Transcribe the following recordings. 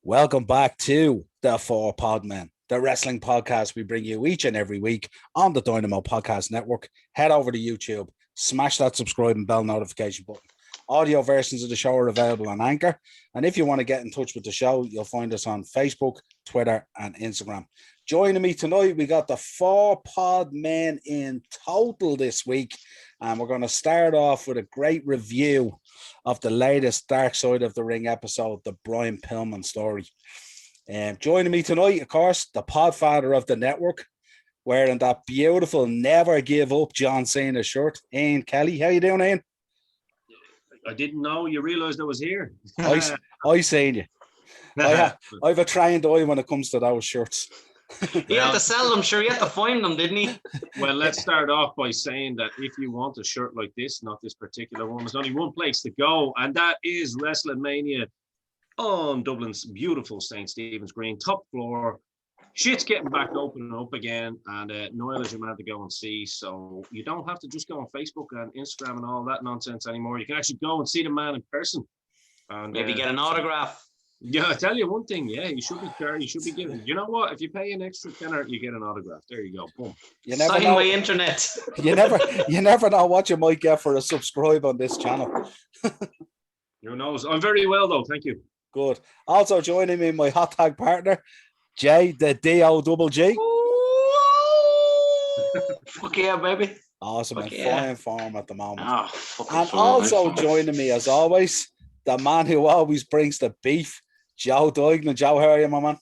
Welcome back to the Four Podmen, the wrestling podcast we bring you each and every week on the Dynamo Podcast Network. Head over to YouTube, smash that subscribe and bell notification button. Audio versions of the show are available on Anchor. And if you want to get in touch with the show, you'll find us on Facebook, Twitter, and Instagram. Joining me tonight, we got the Four Podmen in total this week. And we're going to start off with a great review of the latest Dark Side of the Ring episode, the Brian Pillman story. Joining me tonight, of course, the podfather of the network, wearing that beautiful Never Give Up John Cena shirt, Ian Kelly. How you doing, Ian? I didn't know you realised I was here. I seen you. I have a trained eye when it comes to those shirts. He had to sell them, sure. He had to find them, didn't he? Well, let's start off by saying that if you want a shirt like this, not this particular one, there's only one place to go, and that is WrestleMania on Dublin's beautiful St. Stephen's Green, top floor. Shit's getting back open and up again, and Noel is your man to go and see. So you don't have to just go on Facebook and Instagram and all that nonsense anymore. You can actually go and see the man in person. And maybe get an autograph. Yeah, I tell you one thing. Yeah, you should be fair. You should be giving. You know what? If you pay an extra tenner, you get an autograph. There you go. Boom. You never Sign know. my internet. You never know what you might get for a subscribe on this channel. Who knows? I'm very well though. Thank you. Good. Also joining me, my hot tag partner, Jay, the D-O-double-G. Fuck yeah, baby. Awesome. Fuck in yeah. fine form at the moment. Oh, and also joining me, as always, the man who always brings the beef, Joe Duignan. Joe, how are you, my man?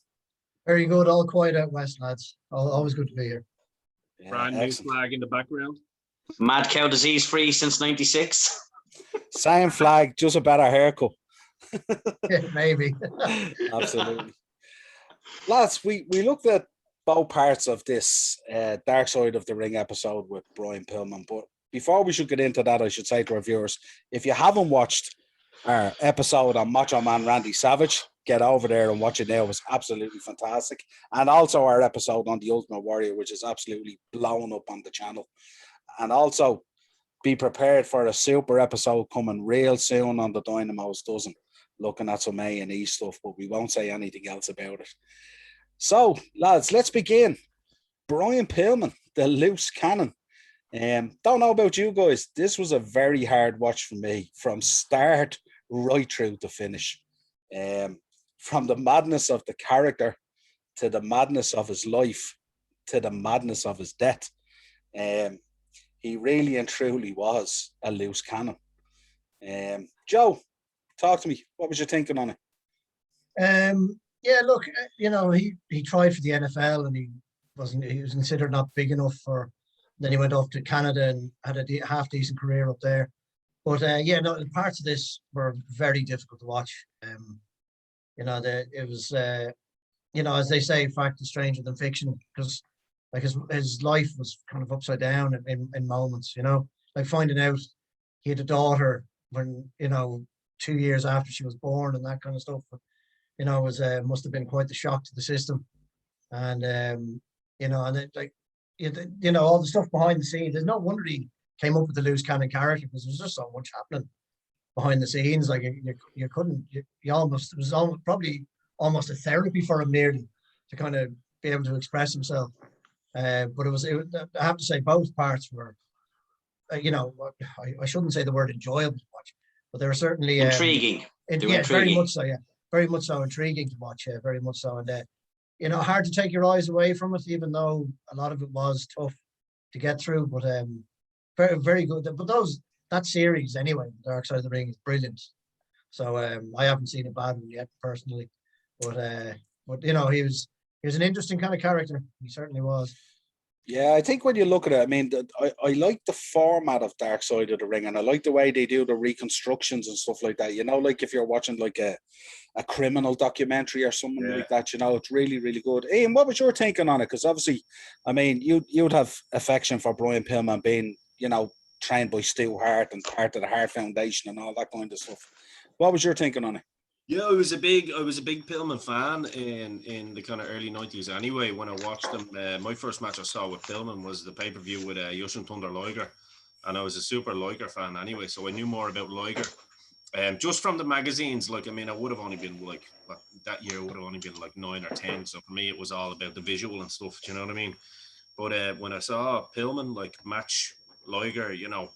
Very good. All quiet out west, lads. Always good to be here. Yeah, Brand new flag in the background. Mad cow disease free since '96. Same flag, just a better haircut. Yeah, maybe. Absolutely. Lads, we looked at both parts of this Dark Side of the Ring episode with Brian Pillman, but before we should get into that, I should say to our viewers, if you haven't watched our episode on Macho Man Randy Savage, get over there and watch it now. It was absolutely fantastic. And also our episode on the Ultimate Warrior, which is absolutely blown up on the channel. And also be prepared for a super episode coming real soon on the Dynamo's Dozen, looking at some A&E stuff, but we won't say anything else about it. So, lads, let's begin. Brian Pillman, the loose cannon. Don't know about you guys. This was a very hard watch for me from start right through to finish. From the madness of the character to the madness of his life to the madness of his death. He really and truly was a loose cannon. Joe, talk to me. What was your thinking on it? Yeah, look, he tried for the NFL and he was considered not big enough for. Then he went off to Canada and had a half decent career up there. But the parts of this were very difficult to watch. It was as they say, fact is stranger than fiction, because like his life was kind of upside down in moments. Like finding out he had a daughter when 2 years after she was born and that kind of stuff. Was must have been quite the shock to the system, and all the stuff behind the scenes. There's no wonder he came up with the loose cannon character, because there's just so much happening behind the scenes. Like you couldn't, it was probably almost a therapy for him nearly to kind of be able to express himself. But I have to say both parts were, I shouldn't say the word enjoyable to watch, but they were certainly intriguing. Intriguing. Very much so. Yeah, very much so intriguing to watch. Yeah, very much so, and hard to take your eyes away from it, even though a lot of it was tough to get through. But very, very good. But that series anyway, Dark Side of the Ring, is brilliant. So I haven't seen a bad one yet personally, but he was an interesting kind of character. He certainly was. Yeah, I think when you look at it, I mean, I like the format of Dark Side of the Ring, and I like the way they do the reconstructions and stuff like that. Like if you're watching like a criminal documentary or something like that, it's really, really good. Ian, what was your thinking on it? Because obviously, I mean, you'd have affection for Brian Pillman being, trained by Stu Hart and part of the Hart Foundation and all that kind of stuff. What was your thinking on it? Yeah, I was a big Pillman fan in the kind of early 90s anyway. When I watched them, my first match I saw with Pillman was the pay-per-view with Jushin Thunder Liger, and I was a super Liger fan anyway, so I knew more about Liger. Just from the magazines, like, I mean, I would have only been like, that year would have only been like 9 or 10. So for me, it was all about the visual and stuff. Do you know what I mean? But when I saw Pillman like match Liger, you know,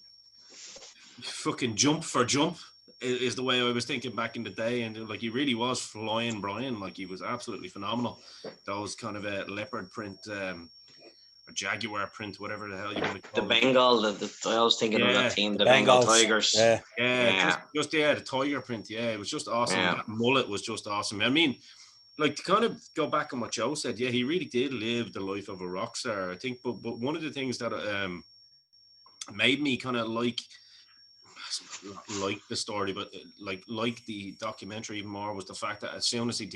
fucking jump for jump is the way I was thinking back in the day. And like, he really was flying Brian. Like, he was absolutely phenomenal. Those kind of a leopard print, or jaguar print, whatever the hell you want to The call it. Bengal, I was thinking of that team, the Bengal Bengals. Tigers. Yeah. Just the tiger print. Yeah, it was just awesome. Yeah. That mullet was just awesome. I mean, like, to kind of go back on what Joe said, yeah, he really did live the life of a rock star, I think. But one of the things that made me kind of like the story, but like the documentary even more, was the fact that as soon as he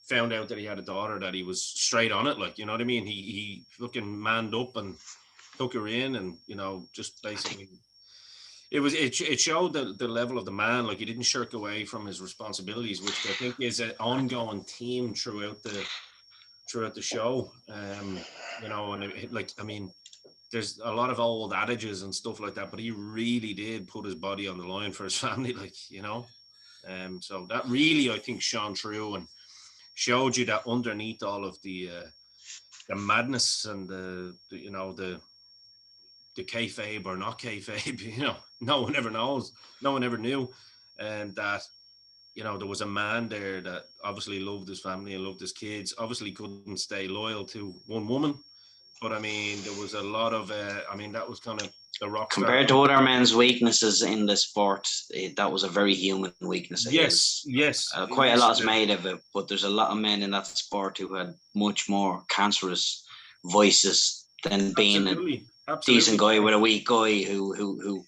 found out that he had a daughter, that he was straight on it. Like, you know what I mean? He fucking manned up and took her in, and, you know, just basically it showed the level of the man. Like, he didn't shirk away from his responsibilities, which I think is an ongoing theme throughout the show. You know, and I mean, there's a lot of old adages and stuff like that, but he really did put his body on the line for his family, like, you know. So that really, I think, shone through and showed you that underneath all of the madness and the you know, the kayfabe or not kayfabe, you know, no one ever knows, no one ever knew, and that, you know, there was a man there that obviously loved his family and loved his kids, obviously couldn't stay loyal to one woman, but I mean, there was a lot of I mean, that was kind of the rock star. Compared to other men's weaknesses in the sport, that was a very human weakness. Yes. Quite a lot is made of it, but there's a lot of men in that sport who had much more cancerous voices than being a decent guy with a weak guy who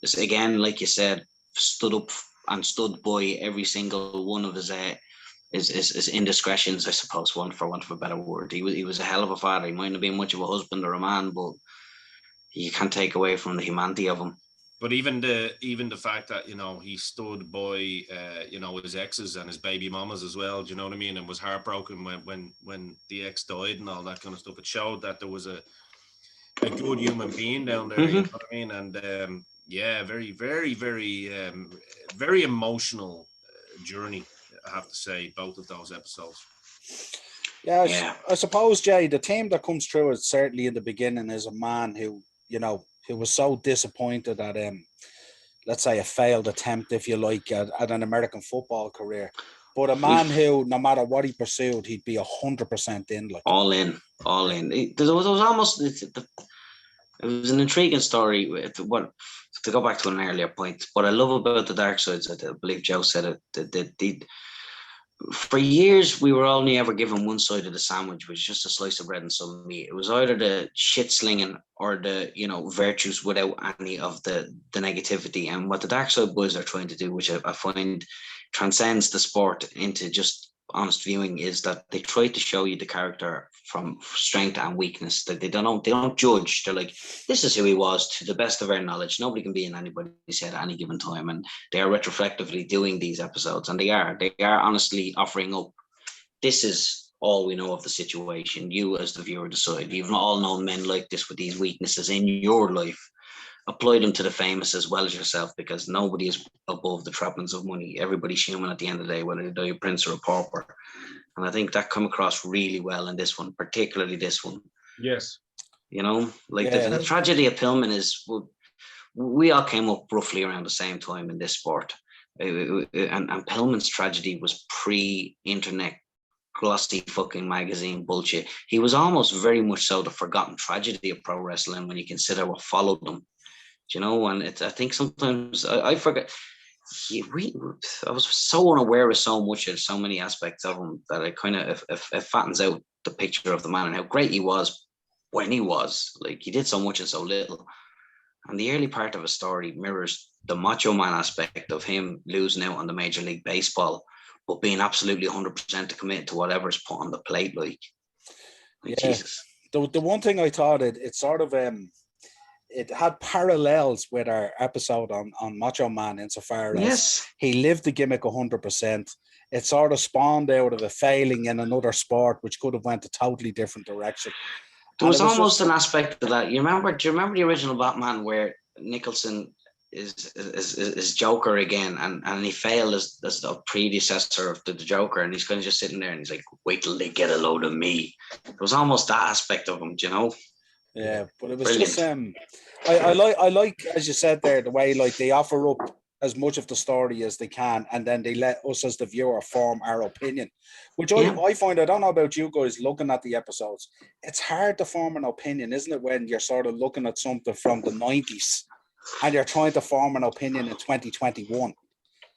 is, again, like you said, stood up and stood by every single one of his indiscretions, I suppose, for want of a better word. He was a hell of a father. He might not be much of a husband or a man, but you can't take away from the humanity of him. But even the fact that, you know, he stood by you know, his exes and his baby mamas as well, do you know what I mean, and was heartbroken when the ex died and all that kind of stuff. It showed that there was a good human being down there. You know what I mean? And yeah, very, very, very, very emotional journey, I have to say, both of those episodes. Yeah, I suppose, Jay, the theme that comes through it certainly in the beginning is a man who, you know, who was so disappointed at let's say a failed attempt, if you like, at an American football career. But a man who, no matter what he pursued, he'd be 100% in. Like, all in. There was almost, it was an intriguing story. What, to go back to an earlier point, what I love about the dark sides, I believe Joe said it, for years we were only ever given one side of the sandwich, which was just a slice of bread and some meat. It was either the shit slinging or the, you know, virtues without any of the negativity. And what the dark side boys are trying to do, which I find transcends the sport into just honest viewing, is that they try to show you the character from strength and weakness. That they don't judge. They're like, this is who he was to the best of our knowledge. Nobody can be in anybody's head at any given time, and they are retrospectively doing these episodes, and they are honestly offering up, this is all we know of the situation. You as the viewer decide. You've all known men like this with these weaknesses in your life. Apply them to the famous as well as yourself, because nobody is above the trappings of money. Everybody's human at the end of the day, whether they're a prince or a pauper. And I think that come across really well in this one, particularly this one. Yes. You know, like the tragedy of Pillman is, we all came up roughly around the same time in this sport. And Pillman's tragedy was pre-internet glossy fucking magazine bullshit. He was almost very much so the forgotten tragedy of pro wrestling when you consider what followed them. You know, and I think sometimes I forget. I was so unaware of so many aspects of him that it kind of it fattens out the picture of the man and how great he was when he was. Like, he did so much and so little. And the early part of his story mirrors the Macho Man aspect of him losing out on the Major League Baseball, but being absolutely 100% to commit to whatever's put on the plate. Like Jesus. The one thing I thought it sort of it had parallels with our episode on Macho Man, insofar as he lived the gimmick 100%. It sort of spawned out of a failing in another sport, which could have went a totally different direction. There was almost an aspect of that. Do you remember the original Batman where Nicholson is Joker again, and he failed as the predecessor of the Joker, and he's kind of just sitting there, and he's like, wait till they get a load of me. It was almost that aspect of him, you know. Yeah, but it was Brilliant. just I like as you said there, the way like they offer up as much of the story as they can, and then they let us as the viewer form our opinion, which I find, I don't know about you guys looking at the episodes, it's hard to form an opinion, isn't it, when you're sort of looking at something from the 90s and you're trying to form an opinion in 2021.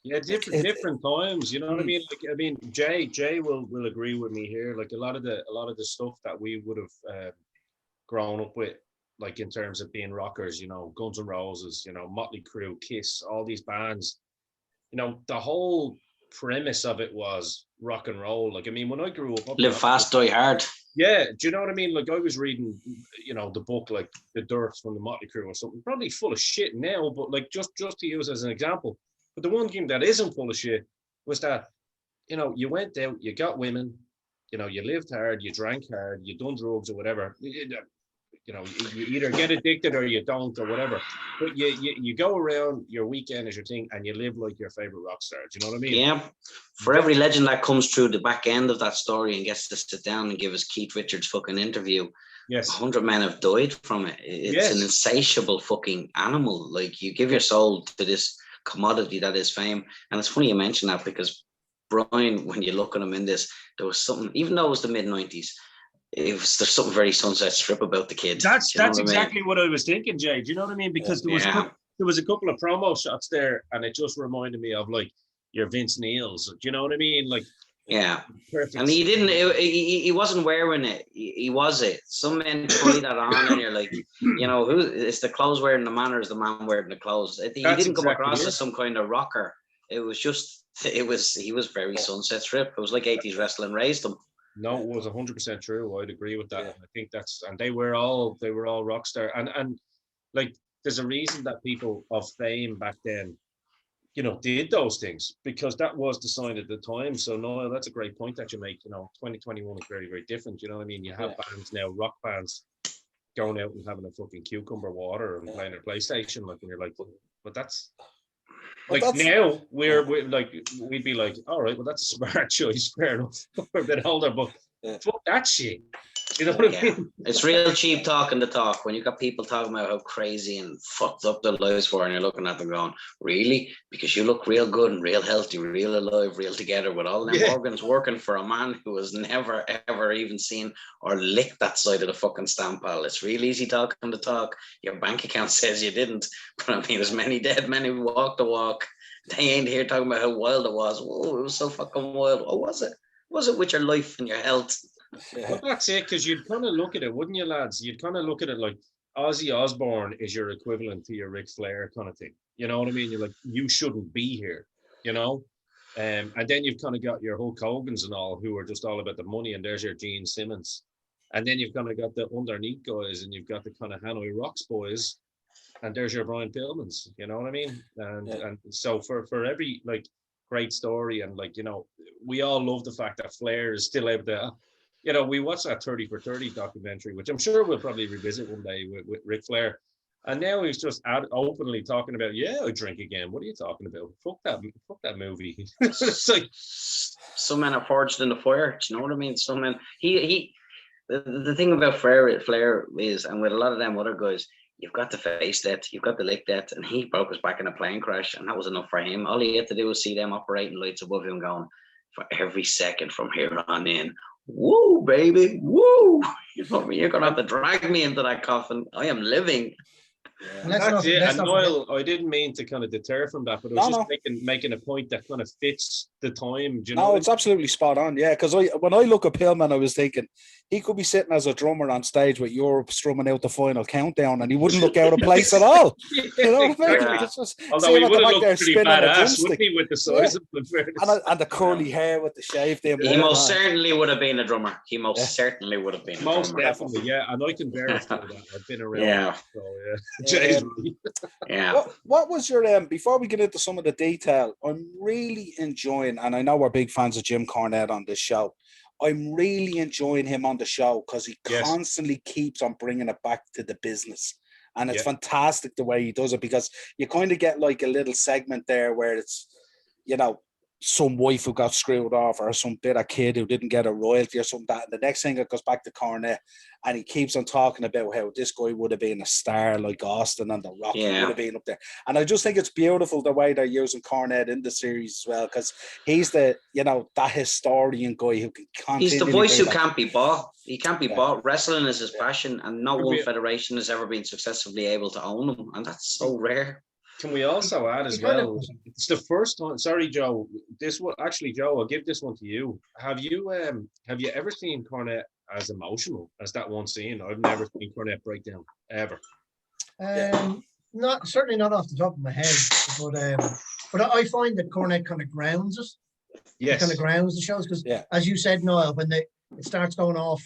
Yeah, different times, you know what I mean? Like, I mean, Jay will agree with me here. Like a lot of the stuff that we would have grown up with, like in terms of being rockers, you know, Guns N' Roses, you know, Motley Crue, Kiss, all these bands, you know, the whole premise of it was rock and roll. Like, I mean, when I grew up, Live fast, die hard. Yeah, do you know what I mean? Like, I was reading, you know, the book like The Dirt from the Motley Crue or something, probably full of shit now, but like just to use as an example. But the one thing that isn't full of shit was that, you know, you went out, you got women, you know, you lived hard, you drank hard, you done drugs or whatever. You know, you either get addicted or you don't or whatever. But you go around, your weekend is your thing, and you live like your favorite rock star. Do you know what I mean? Yeah. For every legend that comes through the back end of that story and gets to sit down and give us Keith Richards' fucking interview, yes, 100 men have died from it. It's an insatiable fucking animal. Like, you give your soul to this commodity that is fame. And it's funny you mention that, because Brian, when you look at him in this, there was something, even though it was the mid-90s, there's something very Sunset Strip about the kid. That's exactly what I was thinking, Jay. Do you know what I mean? Because there was a couple of promo shots there, and it just reminded me of like your Vince Neils. Do you know what I mean? Like, yeah, perfect. And he wasn't wearing it. He was it. Some men try that on, and you're like, you know, who is the clothes wearing the man, or is the man wearing the clothes? He didn't come across as some kind of rocker. It was just, he was very Sunset Strip. It was like 80s wrestling raised him. No, it was 100% true. I'd agree with that. Yeah. I think and they were all rock star. And like, there's a reason that people of fame back then, you know, did those things, because that was the sign at the time. So no, that's a great point that you make. You know, 2021 is very, very different. You know what I mean? You have bands now, rock bands, going out and having a fucking cucumber water and playing their PlayStation. Like, and you're like, but that's... Like, now we'd be like, all right, well, that's a smart choice, fair enough. We're a bit older, but fuck that shit. You know what I mean? It's real cheap talking the talk when you got people talking about how crazy and fucked up their lives were, and you're looking at them going, really? Because you look real good and real healthy, real alive, real together, with all them organs working for a man who has never, ever even seen or licked that side of the fucking stamp pile. It's real easy talking the talk. Your bank account says you didn't. But I mean, there's many dead men who walk the walk. They ain't here talking about how wild it was. Whoa, it was so fucking wild. What was it? Was it with your life and your health? Well, that's it, because you'd kind of look at it, wouldn't you, lads? You'd kind of look at it like Ozzy Osbourne is your equivalent to your Ric Flair kind of thing. You know what I mean? You're like, you shouldn't be here, you know? And then you've kind of got your Hulk Hogan's and all, who are just all about the money, and there's your Gene Simmons. And then you've kind of got the underneath guys, and you've got the kind of Hanoi Rocks boys, and there's your Brian Pillmans, you know what I mean? And so for every, like, great story, and, like, you know, we all love the fact that Flair is still out there. You know, we watched that 30 for 30 documentary, which I'm sure we'll probably revisit one day with Ric Flair. And now he's just openly talking about, I drink again. What are you talking about? Fuck that movie. It's like, some men are forged in the fire. Do you know what I mean? Some men, the thing about Flair is, and with a lot of them other guys, you've got to face that, you've got to lick that. And he broke his back in a plane crash, and that was enough for him. All he had to do was see them operating lights above him going, for every second from here on in, woo, baby, woo. You know what I mean? You're going to have to drag me into that coffin. I am living. Yeah. That's it. And Noel, I didn't mean to kind of deter from that, but I was just making a point that kind of fits the time. Do you know? No, it's absolutely spot on. Yeah, because when I look at Pillman, I was thinking he could be sitting as a drummer on stage with Europe strumming out the final countdown, and he wouldn't look out of place at all. You know what I mean? Yeah. Although he would have looked pretty badass, wouldn't he, with the size of the and the curly hair with the shave. He most certainly would have been a drummer. He most certainly would have been a drummer. Most definitely, yeah. And I can verify that. I've been around. Yeah. So, yeah. What was your before we get into some of the detail, I'm really enjoying, and I know we're big fans of Jim Cornette on this show, I'm really enjoying him on the show because he constantly keeps on bringing it back to the business And it's Yeah. fantastic the way he does it, because you kind of get like a little segment there where it's, you know, some wife who got screwed off, or some bitter kid who didn't get a royalty or something like that. And the next thing, it goes back to Cornette, and he keeps on talking about how this guy would have been a star like Austin and The Rock. He would have been up there. And I just think it's beautiful the way they're using Cornette in the series as well, because he's the, you know, that historian guy who can continue. He's the voice who can't be bought. He can't be Yeah. bought. Wrestling is his passion, and no one Yeah. federation has ever been successfully able to own him, and that's so rare. Can we also add as well? It's the first time. Sorry, Joe. This one, actually, Joe. I'll give this one to you. Have you ever seen Cornette as emotional as that one scene? I've never seen Cornette break down ever. Certainly not off the top of my head, but I find that Cornette kind of grounds it. Yes. Kind of grounds the shows, because as you said, Noel, when it starts going off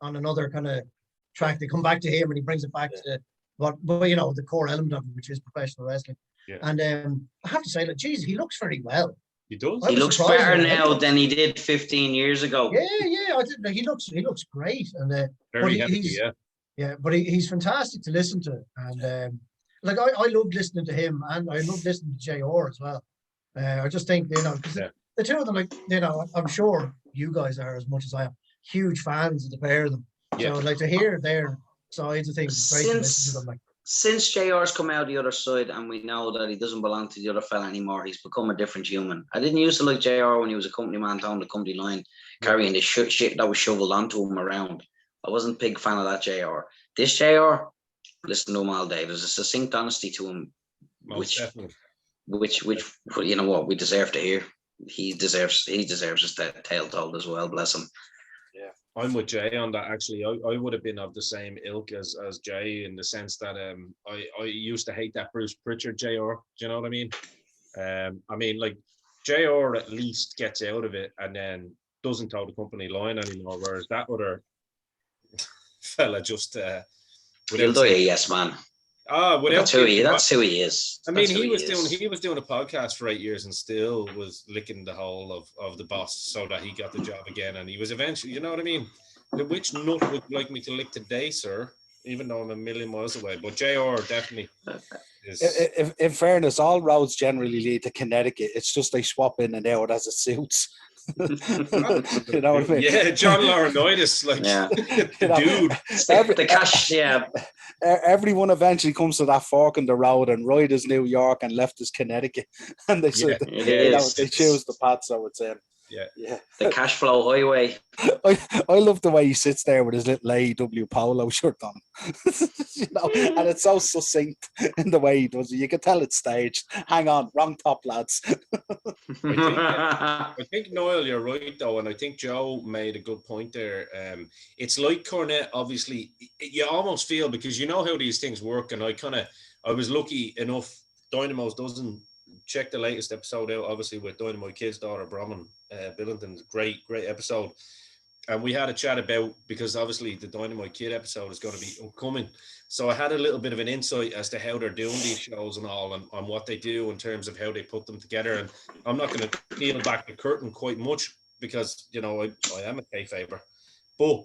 on another kind of track, they come back to him and he brings it back to but you know, the core element of it, which is professional wrestling. Yeah. And I have to say, like, geez, he looks very well. He does. He looks better now than he did 15 years ago. Yeah. He looks great, and Very happy. but he's fantastic to listen to, and like I love listening to him, and I love listening to JR as well. I just think, you know, because the two of them, like, you know, I'm sure you guys are as much as I am huge fans of the pair of them. So I'd like to hear their sides of things. It's great to listen to them. Like, since JR's come out the other side, and we know that he doesn't belong to the other fella anymore, he's become a different human. I didn't used to like JR when he was a company man down the company line, carrying the shit that was shoveled onto him around. I wasn't a big fan of that JR. This JR, listen to him all day. There's a succinct honesty to him, which you know what, we deserve to hear. He deserves his tale told as well. Bless him. I'm with Jay on that. Actually, I would have been of the same ilk as Jay, in the sense that I used to hate that Bruce Pritchard JR. Do you know what I mean? I mean, like, JR at least gets out of it and then doesn't toe the company line anymore, whereas that other fella just he'll do a yes man. That's who he is. I mean, he was doing a podcast for 8 years and still was licking the whole of the boss so that he got the job again. And he was eventually, you know what I mean? Which nut would you like me to lick today, sir? Even though I'm a million miles away. But JR definitely is. In fairness, all roads generally lead to Connecticut. It's just they swap in and out as it suits. You know what I mean? Yeah, John Laurinaitis, like, dude. The cash, everyone eventually comes to that fork in the road, and right is New York and left is Connecticut, and they say they choose the path. So it's the cash flow highway. I love the way he sits there with his little AEW polo shirt on, you know, and it's so succinct in the way he does it. You can tell it's staged. Hang on, wrong top, lads. I think Noel, you're right though, and I think Joe made a good point there. It's like Cornette, obviously, you almost feel, because you know how these things work, and I was lucky enough. Dynamo's doesn't check the latest episode out, obviously, with Dynamo Kid's daughter Brahman Billington's great episode, and we had a chat about, because obviously the Dynamo Kid episode is going to be upcoming, so I had a little bit of an insight as to how they're doing these shows and all, and on what they do in terms of how they put them together. And I'm not going to peel back the curtain quite much, because, you know, I am a kayfaber, but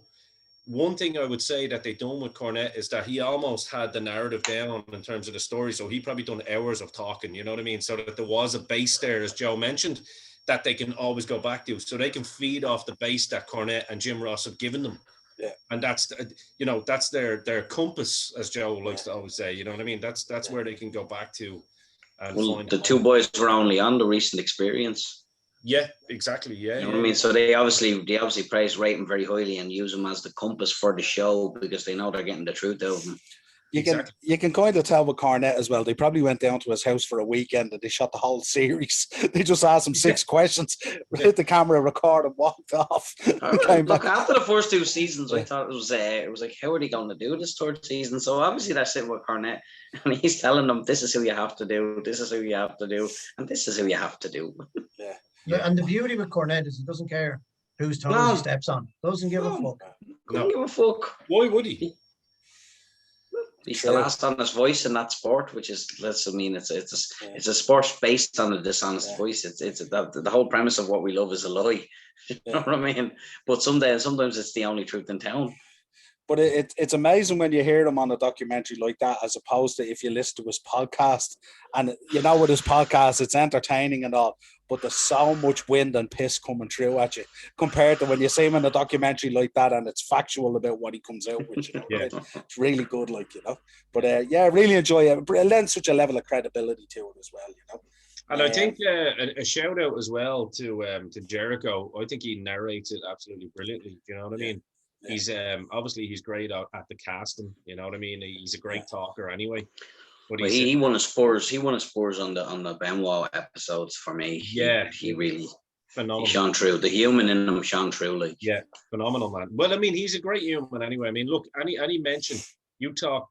one thing I would say that they done with Cornette is that he almost had the narrative down in terms of the story. So he probably done hours of talking, you know what I mean? So that there was a base there, as Joe mentioned, that they can always go back to. So they can feed off the base that Cornette and Jim Ross have given them. Yeah. And that's, you know, that's their compass, as Joe likes to always say, you know what I mean? That's where they can go back to. And find the two boys were only on the recent experience. Yeah, exactly. Yeah, you know what I mean? So they obviously rate him very highly and use him as the compass for the show, because they know they're getting the truth out of him. You can kind of tell with Cornette as well. They probably went down to his house for a weekend and they shot the whole series. They just asked him 6 questions, hit the camera, record, and walked off. Look, after the first 2 seasons, I thought it was like, how are they going to do this third season? So obviously they're sitting with Cornette and he's telling them, this is who you have to do, this is who you have to do, and this is who you have to do. Yeah, and the beauty with Cornette is he doesn't care whose toes he steps on. Doesn't give a fuck. Couldn't give a fuck. Why would he? He's the last honest voice in that sport, which is, it's a sport based on a dishonest voice. It's the whole premise of what we love is a lie. You know what I mean? But sometimes it's the only truth in town. But it's amazing when you hear him on a documentary like that, as opposed to if you listen to his podcast. And you know, with his podcast, it's entertaining and all, but there's so much wind and piss coming through at you compared to when you see him in a documentary like that and it's factual about what he comes out with. You know, Yeah. it's really good, like, you know. But yeah, I really enjoy it. It lends such a level of credibility to it as well, you know. And I think a shout out as well to Jericho. I think he narrates it absolutely brilliantly. You know what I mean? Yeah. He's obviously he's great at the casting. You know what I mean? He's a great talker anyway. But Well, he won a Spurs. He won a Spurs on the Benoit episodes for me. He really phenomenal. He shone through. The human in him shone through. Like, yeah, phenomenal, man. Well, I mean, he's a great human anyway. I mean, look, any mention you talk.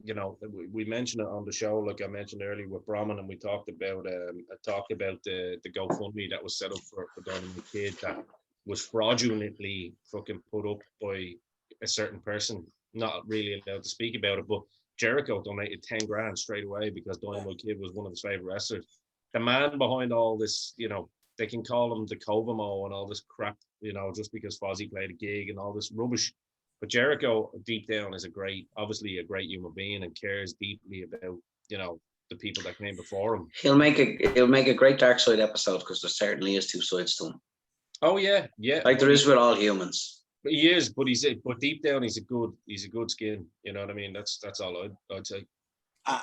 You know, we mentioned it on the show, like I mentioned earlier with Brahman, and we talked about the GoFundMe that was set up for Dynamite Kid that was fraudulently fucking put up by a certain person, not really allowed to speak about it, but Jericho donated 10 grand straight away because Dynamite Kid was one of his favorite wrestlers. The man behind all this, you know, they can call him the Kovomo and all this crap, you know, just because Fozzy played a gig and all this rubbish. But Jericho, deep down, is obviously a great human being and cares deeply about, you know, the people that came before him. he'll make a great Dark Side episode because there certainly is two sides to him. Oh yeah, yeah. Like there is with all humans. He is, but deep down he's a good skin. You know what I mean? That's all I'd say.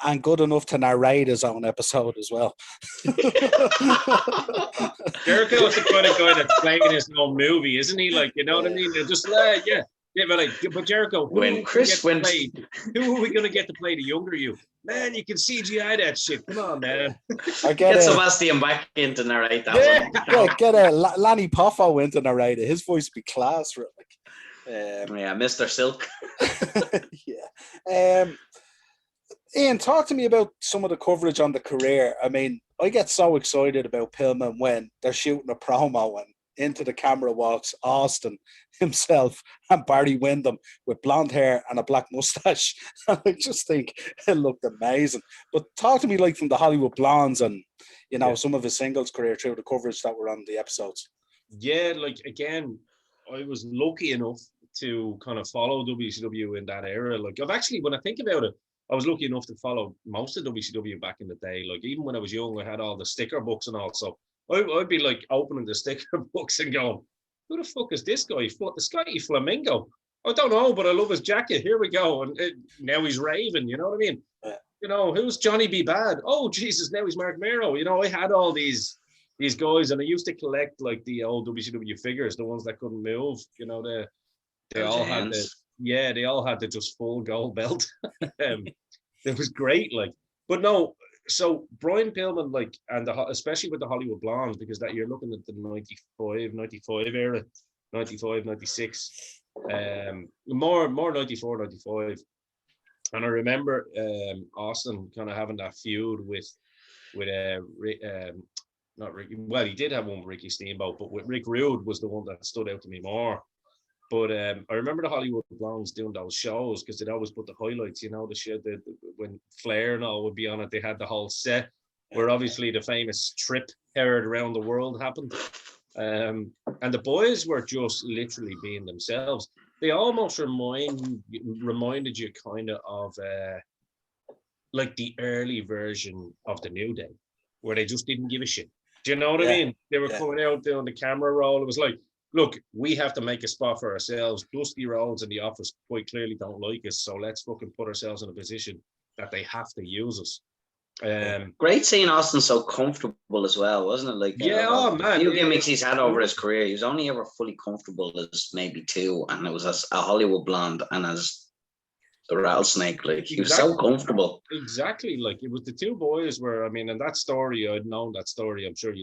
And good enough to narrate his own episode as well. Jericho is the kind of guy that's playing his own movie, isn't he? Like, you know what I mean? They're just yeah. Yeah, but Jericho, when Chris went, who are we going to get to play the younger you? Man, you can CGI that shit. Come on, man. Get Sebastian back in to narrate that one. Yeah, get Lanny Poffo in to narrate it. His voice would be class, right? Yeah, Mr. Silk. Yeah. Ian, talk to me about some of the coverage on the career. I mean, I get so excited about Pillman when they're shooting a promo and into the camera walks Austin himself and Barry Windham with blonde hair and a black mustache. I just think it looked amazing. But talk to me like from the Hollywood Blondes and, you know, some of his singles career through the coverage that were on the episodes. Yeah, like, again, I was lucky enough to kind of follow WCW in that era. Like, I've actually, when I think about it, I was lucky enough to follow most of WCW back in the day. Like, even when I was young, I had all the sticker books and all. So I'd be like opening the sticker books and going, who the fuck is this guy? The Scotty Flamingo. I don't know, but I love his jacket. Here we go. And now he's raving, you know what I mean? Yeah. You know, who's Johnny B. Bad? Oh, Jesus, now he's Mark Mero. You know, I had all these guys, and I used to collect like the old WCW figures, the ones that couldn't move. You know, they all had they all had the just full gold belt. It was great, like, but no. So Brian Pillman, like, and especially with the Hollywood Blondes, because that you're looking at the 95 era, 95, 96, more 94, 95. And I remember Austin kind of having that feud with not Ricky. Well, he did have one with Ricky Steamboat, but with Rick Rude was the one that stood out to me more. But I remember the Hollywood Blondes doing those shows because they'd always put the highlights, you know, the shit that when Flair and all would be on it, they had the whole set where obviously the famous trip heard around the world happened. And the boys were just literally being themselves. They almost reminded you kind of like the early version of the New Day, where they just didn't give a shit. Do you know what I mean? They were coming out doing the camera roll. It was like, look, we have to make a spot for ourselves. Dusty Rhodes and the office quite clearly don't like us, so let's fucking put ourselves in a position that they have to use us. Great seeing Austin so comfortable as well, wasn't it? Like, oh man, a few gimmicks he's had over his career. He was only ever fully comfortable as maybe two, and it was as a Hollywood Blonde and as the Rattlesnake. Like, he was so comfortable. Exactly, like it was the two boys were. I mean, and that story, I'd known that story. I'm sure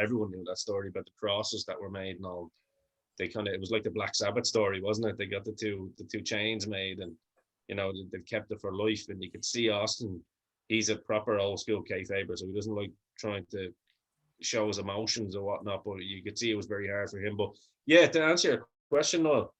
everyone knew that story about the crosses that were made and all. They it was like the Black Sabbath story, wasn't it? They got the two chains made, and you know they've kept it for life. And you could see Austin. He's a proper old school kayfaber, so he doesn't like trying to show his emotions or whatnot. But you could see it was very hard for him. But yeah, to answer your question, though,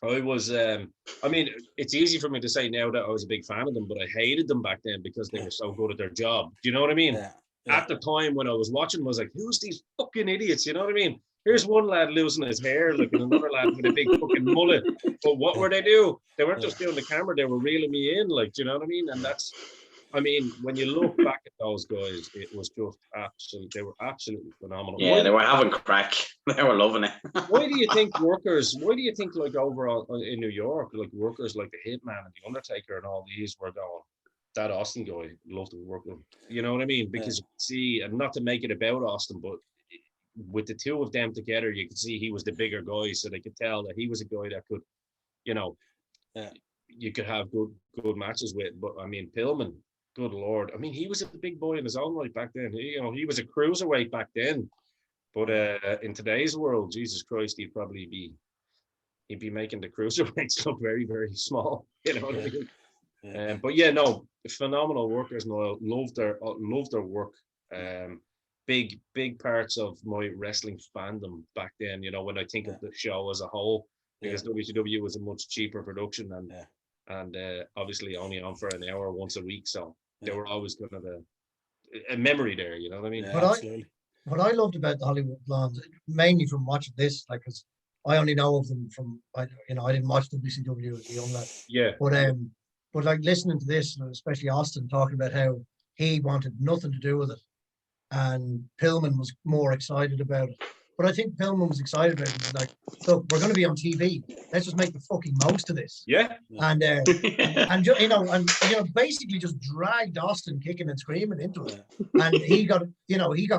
I was. I mean, it's easy for me to say now that I was a big fan of them, but I hated them back then because they were so good at their job. Do you know what I mean? Yeah. at the time when I was watching, I was like, who's these fucking idiots? You know what I mean? Here's one lad losing his hair, like, and another lad with a big fucking mullet. But what were they doing? They weren't just doing the camera, they were reeling me in, like, do you know what I mean? And that's, I mean, when you look back at those guys, it was just they were absolutely phenomenal. Yeah, they were having crack. They were loving it. Why do you think like overall in New York, like workers like the Hitman and the Undertaker and all these were going, that Austin guy, loved to work with him. You know what I mean? Because you see, and not to make it about Austin, but with the two of them together, you could see he was the bigger guy, so they could tell that he was a guy that could, you know, you could have good matches with. But I mean, Pillman, good Lord, I mean, he was a big boy in his own right back then. He was a cruiserweight back then. But in today's world, Jesus Christ, he'd be making the cruiserweights look very, very small. You know what I mean? Yeah. But yeah, no, phenomenal workers, and I loved their work. Big parts of my wrestling fandom back then. You know, when I think of the show as a whole, because WCW was a much cheaper production and obviously only on for an hour once a week, so they were always kind of a memory there. You know what I mean? What I loved about the Hollywood Blondes, mainly from watching this, like, cause I only know of them from, I didn't watch WCW as a young lad. Yeah. But like listening to this, and especially Austin talking about how he wanted nothing to do with it, and Pillman was more excited about it. But I think Pillman was excited about it. He was like, look, we're going to be on TV. Let's just make the fucking most of this. Yeah. And basically just dragged Austin kicking and screaming into it. And he got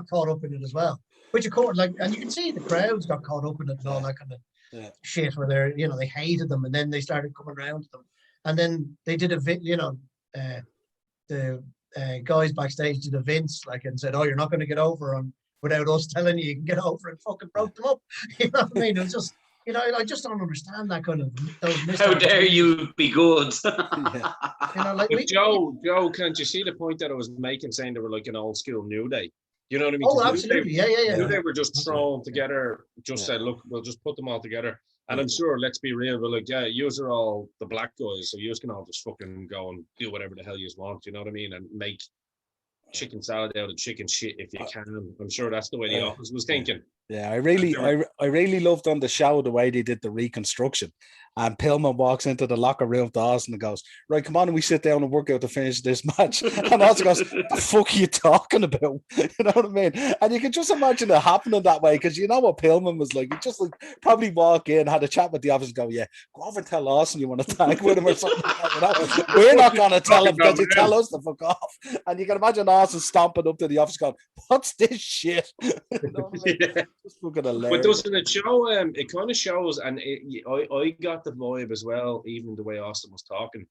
caught up in it as well. Which of course, like, and you can see the crowds got caught up in it and all that kind of shit where they hated them, and then they started coming around to them. And then they did the guys backstage did a Vince, like, and said, "Oh, you're not going to get over without us telling you can get over," and fucking broke them up. You know what I mean? It was just, I just don't understand that kind of those. How dare you be good? Joe, can't you see the point that I was making, saying they were like an old school New Day? You know what I mean? Oh, absolutely, yeah. They were just thrown together. Said, look, we'll just put them all together. And I'm sure, let's be real, we're like, yeah, yous are all the black guys, so yous can all just fucking go and do whatever the hell yous want, you know what I mean? And make chicken salad out of chicken shit if you can. I'm sure that's the way the office was thinking. Yeah, I really loved on the show the way they did the reconstruction. And Pillman walks into the locker room to Austin and goes, "Right, come on, and we sit down and work out to finish this match." And Austin goes, "The fuck are you talking about?" You know what I mean? And you can just imagine it happening that way, because you know what Pillman was like. He just like probably walk in, had a chat with the office, and go, "Yeah, go over and tell Austin you want to tag with him or something." We're not going to tell him because he tell us to fuck off. And you can imagine Austin stomping up to the office going, "What's this shit?" You know what I mean? Just fucking hilarious. But doesn't it show? It kind of shows, and I got the vibe as well, even the way Austin was talking,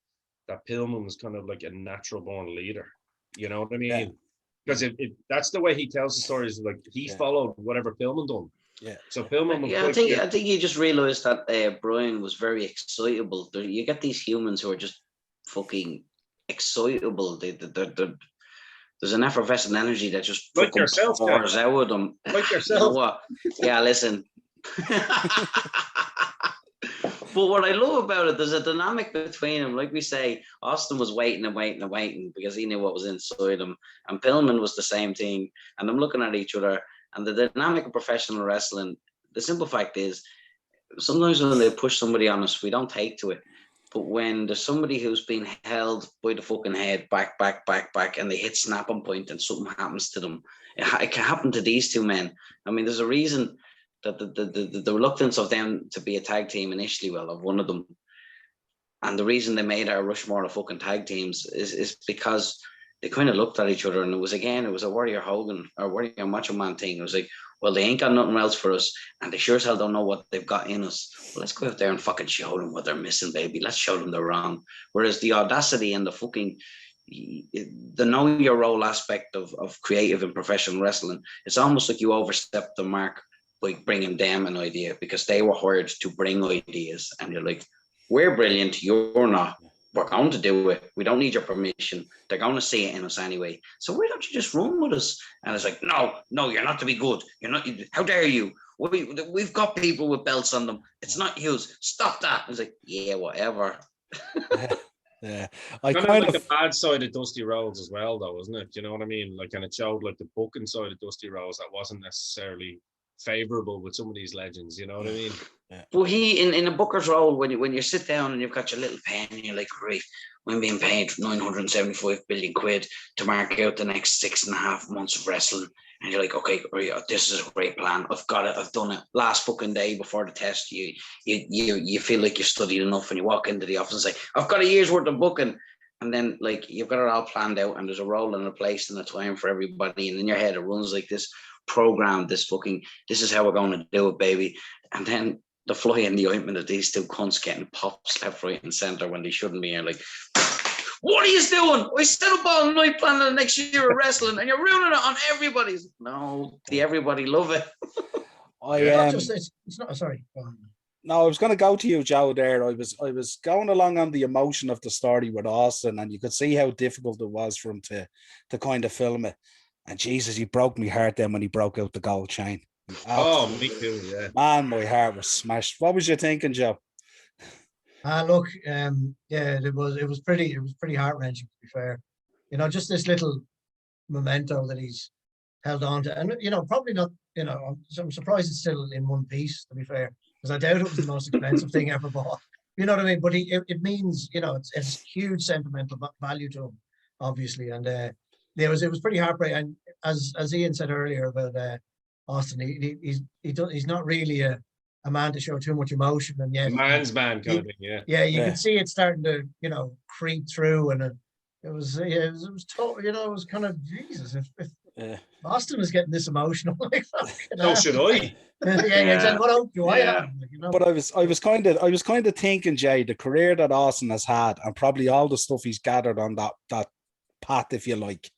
that Pillman was kind of like a natural born leader. You know what I mean? Because that's the way he tells the stories. Like he followed whatever Pillman done. Yeah. So Pillman was I think you just realized that Brian was very excitable. You get these humans who are just fucking excitable. There's an effervescent energy that just like yourself pours out of them. Like yourself. You know what? Yeah, listen. But what I love about it, there's a dynamic between them. Like we say, Austin was waiting because he knew what was inside him. And Pillman was the same thing. And I'm looking at each other. And the dynamic of professional wrestling, the simple fact is, sometimes when they push somebody on us, we don't take to it. But when there's somebody who's been held by the fucking head back, and they hit snapping point and something happens to them, it can happen to these two men. I mean, there's a reason that the reluctance of them to be a tag team initially, of one of them, and the reason they made our Rushmore of fucking tag teams is because they kind of looked at each other, and it was a Warrior Hogan or Warrior Macho Man thing. It was like, well, they ain't got nothing else for us, and they sure as hell don't know what they've got in us. Well, let's go out there and fucking show them what they're missing, baby. Let's show them they're wrong. Whereas the audacity and the know your role aspect of creative and professional wrestling, it's almost like you overstepped the mark by bringing them an idea, because they were hired to bring ideas, and you're like, we're brilliant, you're not. We're going to do it. We don't need your permission. They're going to see it in us anyway. So why don't you just run with us? And it's like, no, you're not to be good. You're not. How dare you? We've got people with belts on them. It's not yours. Stop that. It's like, yeah, whatever. Yeah, I Kind of kind like of the bad side of Dusty Rhodes as well, though, isn't it? You know what I mean? Like, and it showed like the booking side of Dusty Rhodes that wasn't necessarily favorable with some of these legends. You know what I mean? Well, he in a booker's role, when you sit down and you've got your little pen and you're like, right, I'm being paid 975 billion quid to mark out the next 6.5 months of wrestling, and you're like, okay, right, this is a great plan. I've got it. I've done it. Last fucking day before the test, you feel like you've studied enough, and you walk into the office and say, I've got a year's worth of booking. And then, like, you've got it all planned out, and there's a role and a place and a time for everybody. And in your head, it runs like this program, this is how we're going to do it, baby. And then the fly in the ointment of these two cunts getting pops left, right, and centre when they shouldn't be. You're like, what are you doing? I set up all night planning the next year of wrestling, and you're ruining it on everybody's. No, everybody love it. It's not. Sorry. No, I was going to go to you, Joe. There, I was going along on the emotion of the story with Austin, and you could see how difficult it was for him to kind of film it. And Jesus, he broke my heart then when he broke out the gold chain. Oh, me too. Yeah, man, my heart was smashed. What was you thinking, Joe? Look, it was pretty heart wrenching, to be fair. You know, just this little memento that he's held on to, and probably not. I'm surprised it's still in one piece, to be fair, because I doubt it was the most expensive thing ever bought. You know what I mean? But it means, it's huge sentimental value to him, obviously, and it was pretty heartbreaking. And as Ian said earlier about Austin, he's not really a man to show too much emotion, and yet man's man kind of thing. Yeah, you could see it starting to creep through, and it was tough. It was kind of Jesus. If Austin is getting this emotional, like, so should I. Exactly. What hope do I have? But I was kind of thinking, Jay, the career that Austin has had, and probably all the stuff he's gathered on that path, if you like,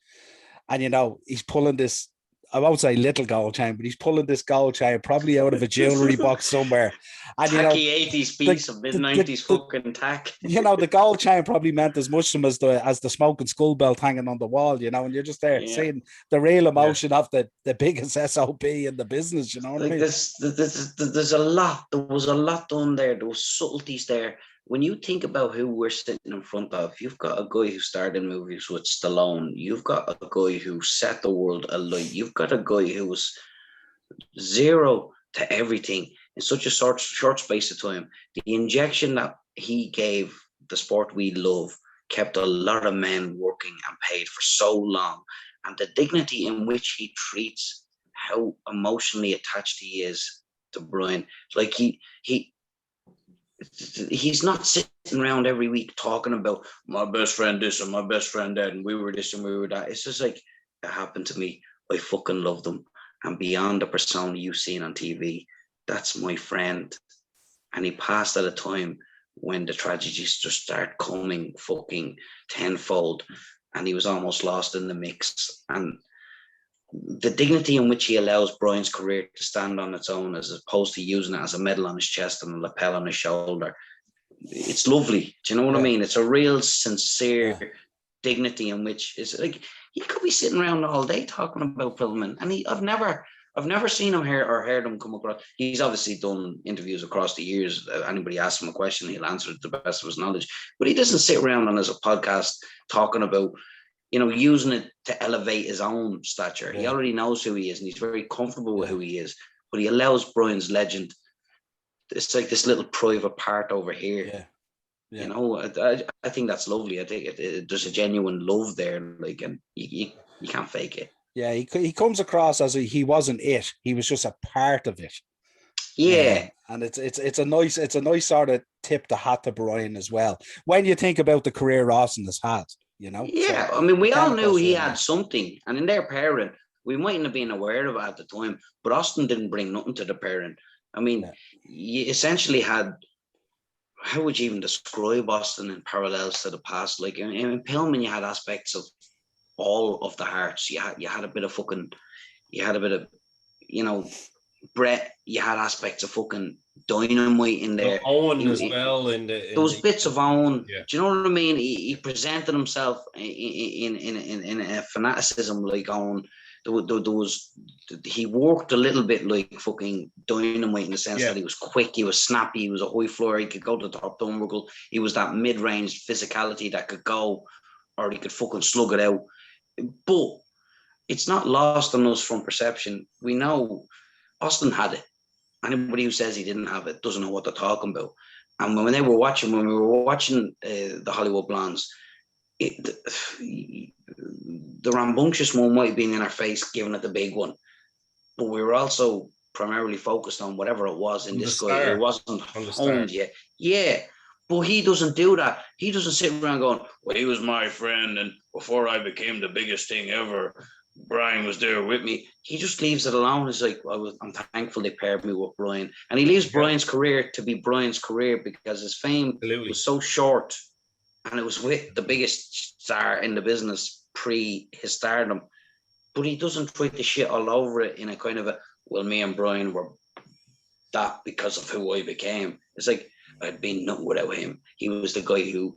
and he's pulling this. I won't say little gold chain, but he's pulling this gold chain probably out of a jewelry box somewhere. And tacky 80s piece of mid-90s fucking tack. The gold chain probably meant as much to him as the smoking skull belt hanging on the wall, and you're just there seeing the real emotion of the biggest SOP in the business, you know what I mean? There's a lot. There was a lot done there. There was subtleties there. When you think about who we're sitting in front of, you've got a guy who started movies with Stallone. You've got a guy who set the world alight. You've got a guy who was zero to everything in such a short space of time. The injection that he gave the sport we love kept a lot of men working and paid for so long. And the dignity in which he treats how emotionally attached he is to Brian. Like he's not sitting around every week talking about my best friend this and my best friend that, and we were this and we were that. It's just like, it happened to me. I fucking love them. And beyond the persona you've seen on TV, that's my friend. And he passed at a time when the tragedies just start coming fucking tenfold, and he was almost lost in the mix. And the dignity in which he allows Brian's career to stand on its own, as opposed to using it as a medal on his chest and a lapel on his shoulder, it's lovely. Do you know what I mean? It's a real sincere dignity in which is like, he could be sitting around all day talking about Pillman, and I've never seen him here or heard him come across. He's obviously done interviews across the years. Anybody asks him a question, he'll answer it to the best of his knowledge. But he doesn't sit around on his podcast talking about, using it to elevate his own stature. He already knows who he is, and he's very comfortable with who he is. But he allows Brian's legend. It's like this little private part over here. I think that's lovely. I think there's a genuine love there, like, and you can't fake it. Yeah, he comes across as he wasn't it. He was just a part of it. Yeah, and it's a nice sort of tip the hat to Brian as well. When you think about the career Austin has had, Yeah, so, I mean, we all knew he had something, and in their pairing, we mightn't have been aware of it at the time. But Austin didn't bring nothing to the pairing. I mean, you essentially had. How would you even describe Austin in parallels to the past? Like in Pillman, you had aspects of all of the hearts. You had a bit of Brett. You had aspects of fucking Dynamite in there. Owen as well. Those bits of Owen. Yeah. Do you know what I mean? He presented himself in a fanaticism like Owen. he worked a little bit like fucking Dynamite in the sense Yeah. that he was quick, he was snappy, he was a high flyer, he could go to the top turnbuckle, he was that mid-range physicality that could go, or he could fucking slug it out. But it's not lost on us from perception. We know Austin had it. Anybody who says he didn't have it doesn't know what they're talking about. And when we were watching the Hollywood Blondes, the rambunctious one might have been in our face, giving it the big one, but we were also primarily focused on whatever it was in this guy. It wasn't honed yet. Yeah, but he doesn't do that. He doesn't sit around going, well, he was my friend, and before I became the biggest thing ever, Brian was there with me. He just leaves it alone. It's like, I'm thankful they paired me with Brian. And he leaves Brian's career to be Brian's career because his fame was so short, and it was with the biggest star in the business pre his stardom. But he doesn't try to shit all over it in a kind of well, me and Brian were that because of who I became. It's like, I'd been nothing without him. He was the guy who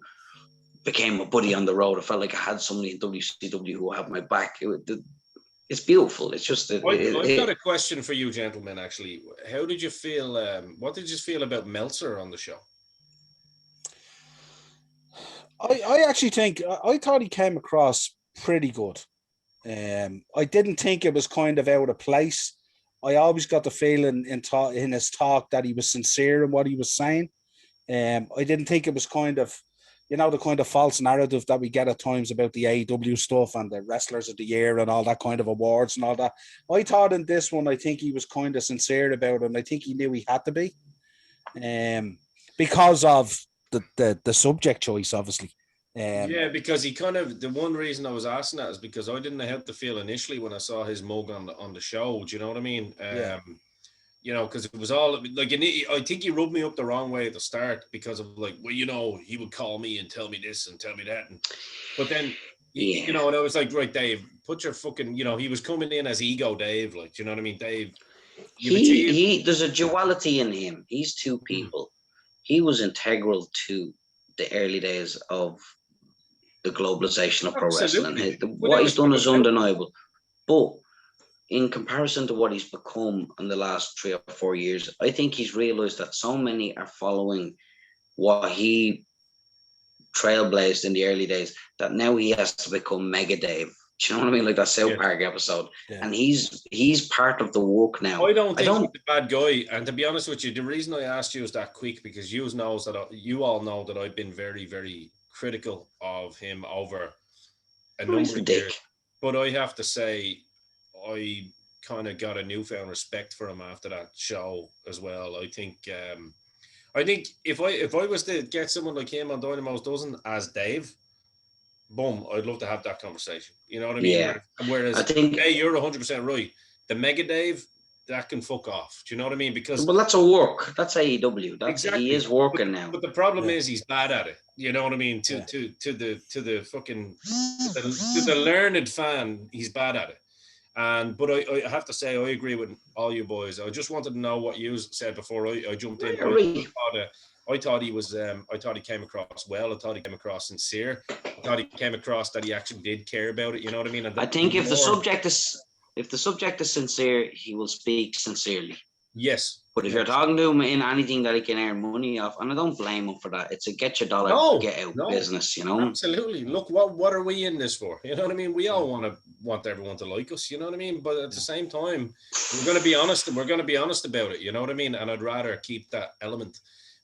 became a buddy on the road. I felt like I had somebody in WCW who had my back. It's beautiful. It's just I've got a question for you, gentlemen. Actually, how did you feel? What did you feel about Meltzer on the show? I actually think I thought he came across pretty good. I didn't think it was kind of out of place. I always got the feeling in his talk that he was sincere in what he was saying. I didn't think it was kind of, the kind of false narrative that we get at times about the AEW stuff and the Wrestlers of the Year and all that kind of awards and all that. I thought in this one, I think he was kind of sincere about it, and I think he knew he had to be, because of the subject choice, obviously. Yeah, because he kind of, the one reason I was asking that is because I didn't know how to feel initially when I saw his mug on the show. Do you know what I mean? Because it was all like, I think he rubbed me up the wrong way at the start because of like, well, he would call me and tell me this and tell me that. But then, and I was like, right, Dave, put your fucking, he was coming in as ego Dave, like, do you know what I mean? Dave, there's a duality in him. He's two people. He was integral to the early days of the globalization of pro wrestling. What he's done is undeniable. But in comparison to what he's become in the last 3 or 4 years, I think he's realized that so many are following what he trailblazed in the early days that now he has to become Mega Dave. Do you know what I mean? Like that South Park episode. Yeah. And he's part of the work now. I don't think he's a bad guy. And to be honest with you, the reason I asked you is that quick because you all know that I've been very, very critical of him over a number of years. But I have to say, I kind of got a newfound respect for him after that show as well. I think if I was to get someone like him on Dynamo's Dozen as Dave, boom, I'd love to have that conversation. You know what I mean? Yeah. Whereas, I think, hey, you're 100% right. The Mega Dave, that can fuck off. Do you know what I mean? Because that's a work. That's AEW. Exactly. He is working now. But the problem is he's bad at it. You know what I mean? To the fucking to the learned fan, he's bad at it. But I have to say, I agree with all you boys. I just wanted to know what you said before I jumped in. I thought he came across well. I thought he came across sincere. I thought he came across that he actually did care about it. You know what I mean? I think if the subject is sincere, he will speak sincerely. Yes. But if you're talking to him in anything that he can earn money off, and I don't blame him for that, it's a get your dollar, get out business, Absolutely. Look, what are we in this for? You know what I mean? We all want everyone to like us, you know what I mean? But at the same time, we're going to be honest, and we're going to be honest about it, you know what I mean? And I'd rather keep that element.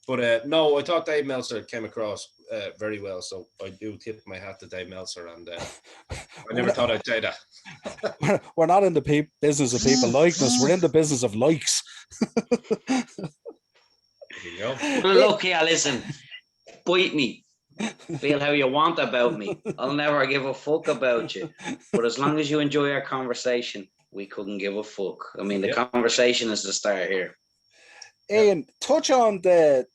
But no, I thought Dave Meltzer came across very well, so I do tip my hat to Dave Meltzer, and I never thought I'd say that. We're not in the business of people liking us. We're in the business of likes. There you go. Well, look here, listen, bite me. Feel how you want about me. I'll never give a fuck about you. But as long as you enjoy our conversation, we couldn't give a fuck. I mean, the conversation is the start here. Ian, touch on the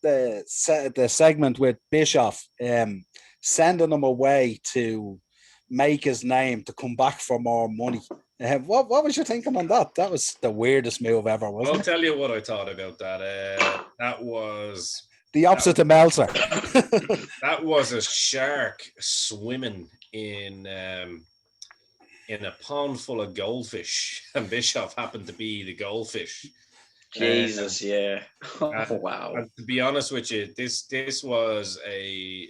segment with Bischoff, sending him away to make his name to come back for more money. What was you thinking on that? That was the weirdest move ever, wasn't it? I'll tell you what I thought about that. That was the opposite to Meltzer. That was a shark swimming in in a pond full of goldfish, and Bischoff happened to be the goldfish. Jesus, yeah. Oh, And, wow. and to be honest with you, this was a,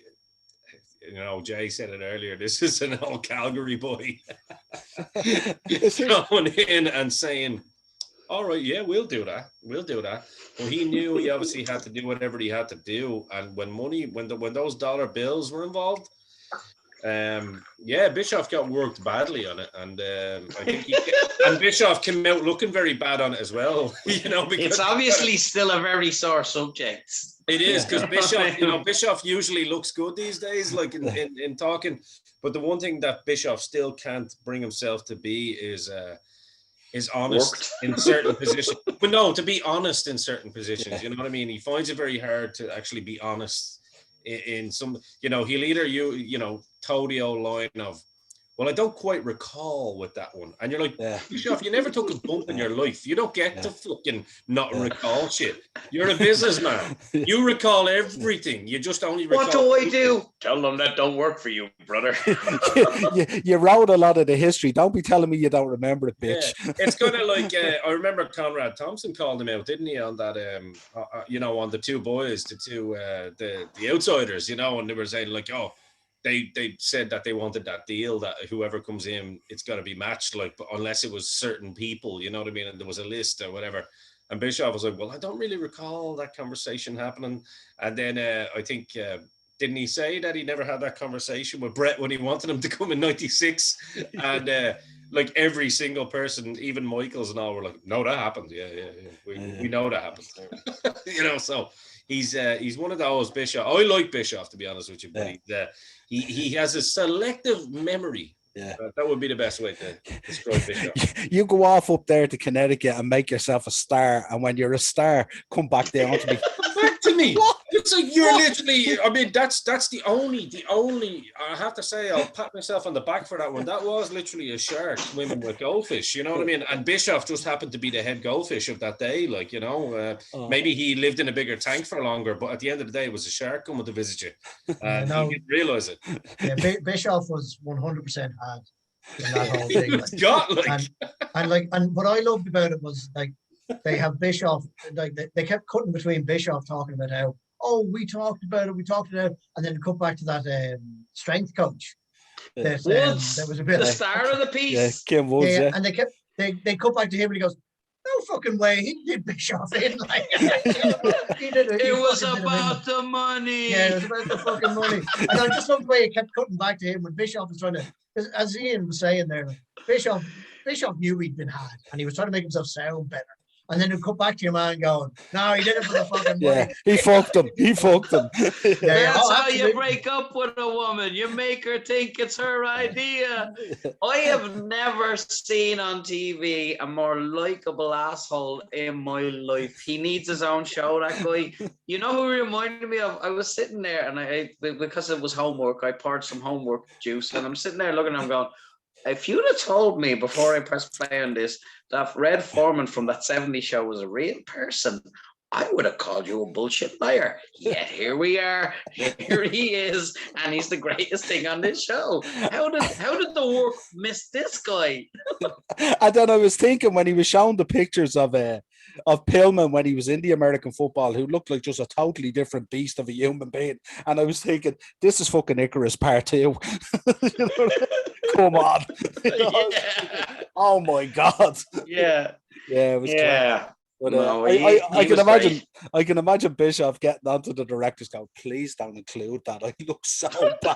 Jay said it earlier. This is an old Calgary boy going in and saying, "All right, yeah, we'll do that. We'll do that." Well, he knew he obviously had to do whatever he had to do, and when those dollar bills were involved, Bischoff got worked badly on it, and I think Bischoff came out looking very bad on it as well. Because it's obviously still a very sore subject. It is, because Bischoff usually looks good these days, like in talking. But the one thing that Bischoff still can't bring himself to be is honest in certain positions. But no, to be honest in certain positions, you know what I mean? He finds it very hard to actually be honest in some, he'll either toe the old line of, well, I don't quite recall with that one. And you're like, Bischoff, you never took a bump in your life. You don't get to fucking not recall shit. You're a businessman. You recall everything. You just only recall. What do I do? Tell them that don't work for you, brother. you wrote a lot of the history. Don't be telling me you don't remember it, bitch. Yeah. It's kind of like, I remember Conrad Thompson called him out, didn't he, on that, on the two boys, the outsiders, and they were saying like, oh, they said that they wanted that deal that whoever comes in, it's got to be matched, like, but unless it was certain people, you know what I mean? And there was a list or whatever. And Bischoff was like, well, I don't really recall that conversation happening. And then I think, didn't he say that he never had that conversation with Brett when he wanted him to come in 96? And like every single person, even Michaels and all, were like, no, that happened. Yeah. We know that happened. So he's one of those Bischoff. I like Bischoff, to be honest with you, but he has a selective memory. Yeah, that would be the best way to describe Bischoff. You go off up there to Connecticut and make yourself a star, and when you're a star, come back down to me. Back to me. It's like you're literally. I mean, that's the only. I have to say, I'll pat myself on the back for that one. That was literally a shark swimming with goldfish. You know what I mean? And Bischoff just happened to be the head goldfish of that day. Like, maybe he lived in a bigger tank for longer, but at the end of the day, it was a shark coming to visit you, and he didn't realize it. Yeah, Bischoff was 100% had in that whole thing. And what I loved about it was like they have Bischoff, like they kept cutting between Bischoff talking about how, we talked about it, and then cut back to that strength coach. That was a bit the start of the piece. Yeah, Kim Woods, and they cut back to him, and he goes, no fucking way, he did Bischoff in. Like, it was about the money. Yeah, it was about the fucking money. And I just loved the way he kept cutting back to him when Bischoff was trying to, as Ian was saying there, Bischoff knew he'd been had, and he was trying to make himself sound better. And then he'll come back to your man going, no, he did it for the fucking money. Yeah, he fucked him. That's how you break up with a woman. You make her think it's her idea. I have never seen on TV a more likable asshole in my life. He needs his own show, that guy. You know who he reminded me of? I was sitting there, and I because it was homework, I poured some homework juice, and I'm sitting there looking at him going, if you'd have told me before I pressed play on this that Red Foreman from that 70s show was a real person, I would have called you a bullshit liar. Yet here we are. Here he is, and he's the greatest thing on this show. How did the work miss this guy? And then I was thinking when he was showing the pictures of Pillman when he was in the American football, who looked like just a totally different beast of a human being, and I was thinking, this is fucking Icarus Part 2. Come on. Oh my God. Yeah. Yeah, it was class. But no, I can imagine Bischoff getting onto the directors going, please don't include that. I look so bad.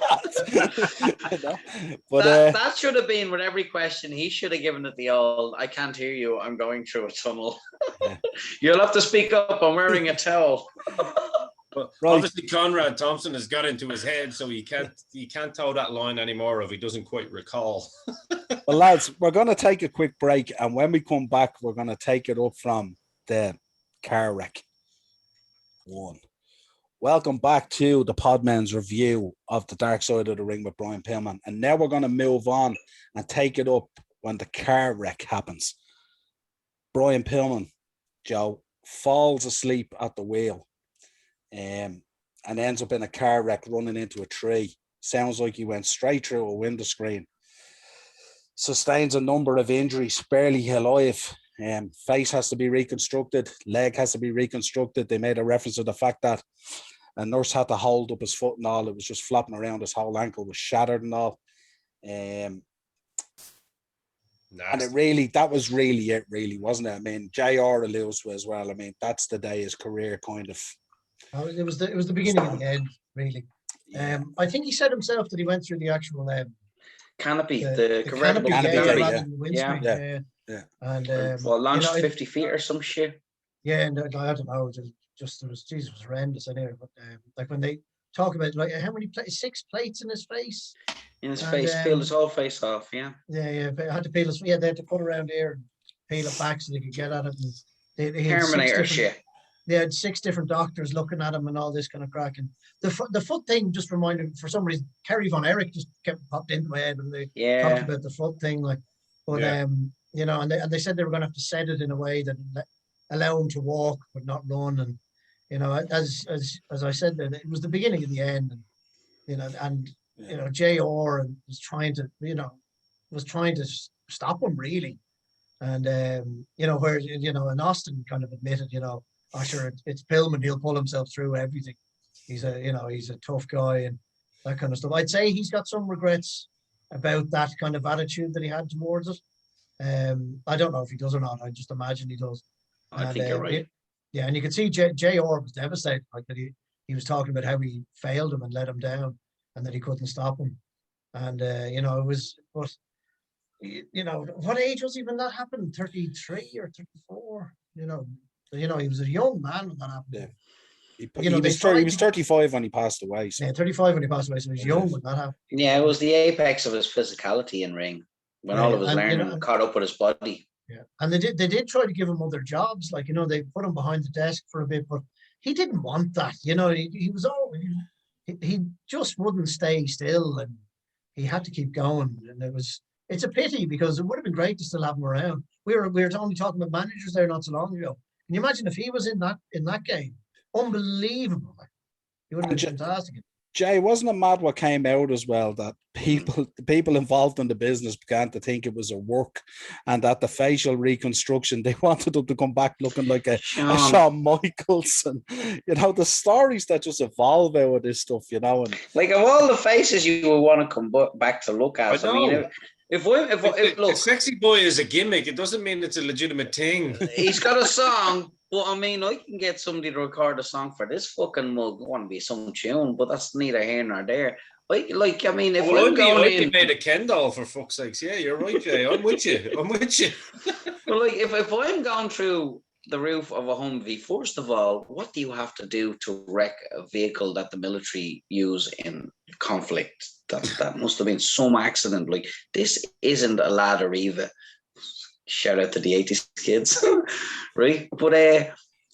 But that should have been with every question. He should have given it the old, I can't hear you, I'm going through a tunnel. You'll have to speak up, I'm wearing a towel. But obviously Conrad Thompson has got into his head, so he can't toe that line anymore if he doesn't quite recall. Well, lads, we're going to take a quick break, and when we come back, we're going to take it up from the car wreck 1. Welcome back to the Podmen's review of The Dark Side of the Ring with Brian Pillman, and now we're going to move on and take it up when the car wreck happens. Brian Pillman, Joe, falls asleep at the wheel. And ends up in a car wreck running into a tree. Sounds like he went straight through a window screen. sustains a number of injuries, barely alive. Face has to be reconstructed, leg has to be reconstructed. They made a reference to the fact that a nurse had to hold up his foot and all. It was just flopping around. His whole ankle was shattered and all. And that was really it, really, wasn't it? I mean, JR alludes as well. I mean, that's the day his career kind of. It was the beginning of the end, really. Yeah. I think he said himself that he went through the actual canopy, the convertible canopy, canopy. rather than the windscreen. Yeah. And launched 50 feet or some shit. Yeah, and I don't know, just it was horrendous anyway. But like when they talk about like how many 6 plates in his face. In his face, peeled his whole face off. Yeah. Yeah. But I had to peel his. Yeah, they had to cut around here and peel it back so they could get at it. And they had Terminator shit. They had 6 different doctors looking at him and all this kind of crack. And the foot thing just reminded me, for some reason, Kerry Von Erich just kept popped into my head when they talked about the foot thing. Like, but you know, and they said they were going to have to set it in a way that allow him to walk but not run. And you know, as I said, that it was the beginning of the end. And you know, you know, JR was trying to stop him really. And you know, where and Austin kind of admitted, sure, it's Pillman, he'll pull himself through everything. He's a tough guy and that kind of stuff. I'd say he's got some regrets about that kind of attitude that he had towards it. I don't know if he does or not. I just imagine he does. I think you're right. Yeah, and you can see JR was devastated, like that he was talking about how he failed him and let him down and that he couldn't stop him. And it was, but what age was he when that happened? 33 or 34? He was a young man when that happened. Yeah. He was 35 when he passed away. So. Yeah, 35 when he passed away, so he was young when that happened. Yeah, it was the apex of his physicality in ring, when all of his learning caught up with his body. Yeah, and they did try to give him other jobs, like they put him behind the desk for a bit, but he didn't want that. He was he just wouldn't stay still, and he had to keep going. And it's a pity because it would have been great to still have him around. We were only talking about managers there not so long ago. Can you imagine if he was in that game? Unbelievable! He would have been fantastic. Jay, wasn't it mad what came out as well, that the people involved in the business began to think it was a work, and that the facial reconstruction, they wanted him to come back looking like a Shawn Michaels, and the stories that just evolve out of this stuff, and like of all the faces you would want to come back to look at. I mean, if look, Sexy Boy is a gimmick, it doesn't mean it's a legitimate thing. He's got a song. But I mean, I can get somebody to record a song for this fucking mug. It want to be some tune, but that's neither here nor there. If I'd made a Ken doll, for fuck's sakes. Yeah, you're right, Jay. I'm with you. But if I'm going through the roof of a Humvee, first of all, what do you have to do to wreck a vehicle that the military use in conflict? That must have been some accident. Like, this isn't a ladder either. Shout out to the 80s kids, right? But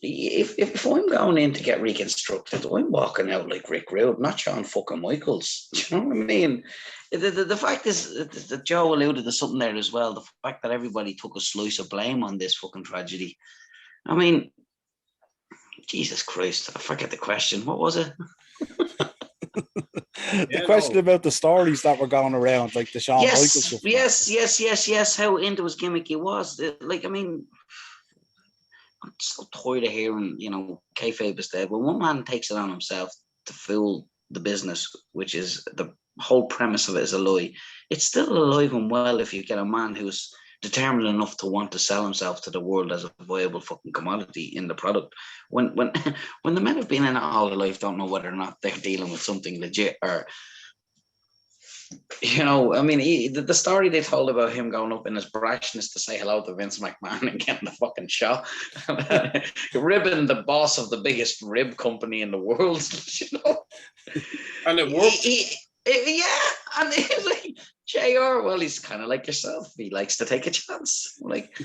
if I'm going in to get reconstructed, I'm walking out like Rick Rude, not Shawn fucking Michaels. Do you know what I mean? The fact is that Joe alluded to something there as well. The fact that everybody took a slice of blame on this fucking tragedy. I mean, Jesus Christ, I forget the question. What was it? The question about the stories that were going around, like the Shawn Michaels stuff. Yes. How into his gimmick he was. Like, I mean, I'm so tired of hearing, kayfabe is dead. When one man takes it on himself to fool the business, which is the whole premise of it is a lie, it's still alive and well if you get a man who's determined enough to want to sell himself to the world as a viable fucking commodity in the product. When the men have been in it all their life, don't know whether or not they're dealing with something legit or, I mean, the story they told about him going up in his brashness to say hello to Vince McMahon and getting the fucking shot, ribbing the boss of the biggest rib company in the world, and it worked. And it's like JR, well, he's kind of like yourself. He likes to take a chance. Like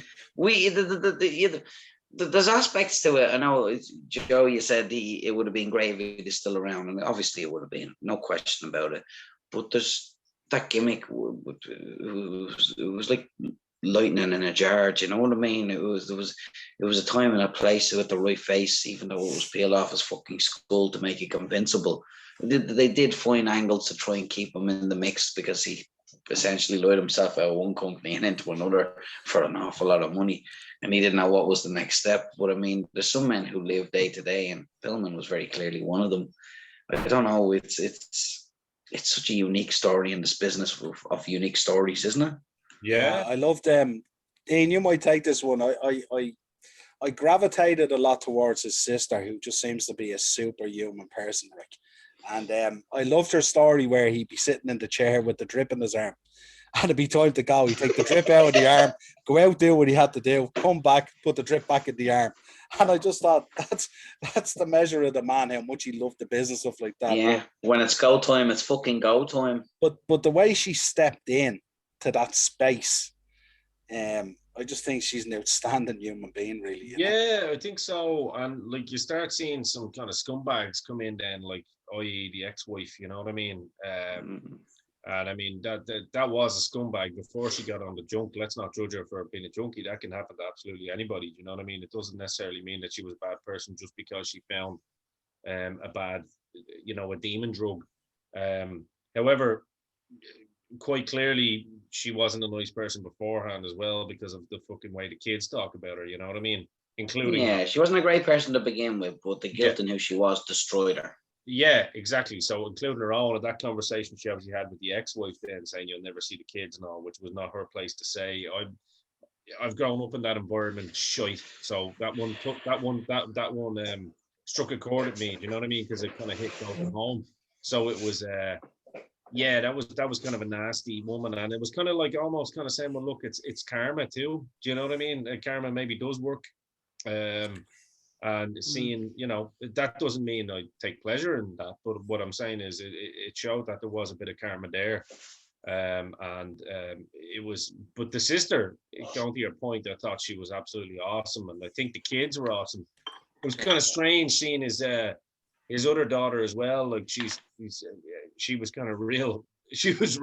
there's aspects to it. I know, Joe, you said it would have been great if he was still around, and obviously it would have been, no question about it. But there's that gimmick. It was like lightning in a jar. Do you know what I mean? It was a time and a place with the right face, even though it was peeled off his fucking skull to make it convincible. They did find angles to try and keep him in the mix because he essentially lied himself out of one company and into another for an awful lot of money, and he didn't know what was the next step. But I mean, there's some men who live day to day, and Pillman was very clearly one of them. I don't know. It's such a unique story in this business of unique stories, isn't it? Yeah. I love them. Dean, you might take this one. I gravitated a lot towards his sister, who just seems to be a superhuman person, Rick. And I loved her story where he'd be sitting in the chair with the drip in his arm. And it'd be time to go. He'd take the drip out of the arm, go out, do what he had to do, come back, put the drip back in the arm. And I just thought that's the measure of the man, how much he loved the business, stuff like that. Yeah, when it's go time, it's fucking go time. But the way she stepped in to that space, I just think she's an outstanding human being, really. You know? Yeah, I think so. And like you start seeing some kind of scumbags come in then, like i.e. the ex-wife, you know what I mean? And I mean that was a scumbag before she got on the junk. Let's not judge her for being a junkie. That can happen to absolutely anybody. You know what I mean? It doesn't necessarily mean that she was a bad person just because she found a bad, a demon drug. However, quite clearly she wasn't a nice person beforehand as well, because of the fucking way the kids talk about her. You know what I mean? Including she wasn't a great person to begin with, but the guilt in who she was destroyed her. Yeah, exactly. So including her own, that conversation she obviously had with the ex-wife then, saying you'll never see the kids and all, which was not her place to say. I've grown up in that environment, shite. So that one struck a chord at me. You know what I mean? Because it kind of hit close to home. So it was, that was kind of a nasty woman, and it was kind of like almost kind of saying, well, look, it's karma too. Do you know what I mean? Karma maybe does work. And seeing, that doesn't mean I take pleasure in that, but what I'm saying is it showed that there was a bit of karma there. It was, but the sister, going to your point, I thought she was absolutely awesome, and I think the kids were awesome. It was kind of strange seeing his other daughter as well. Like she was kind of real. She was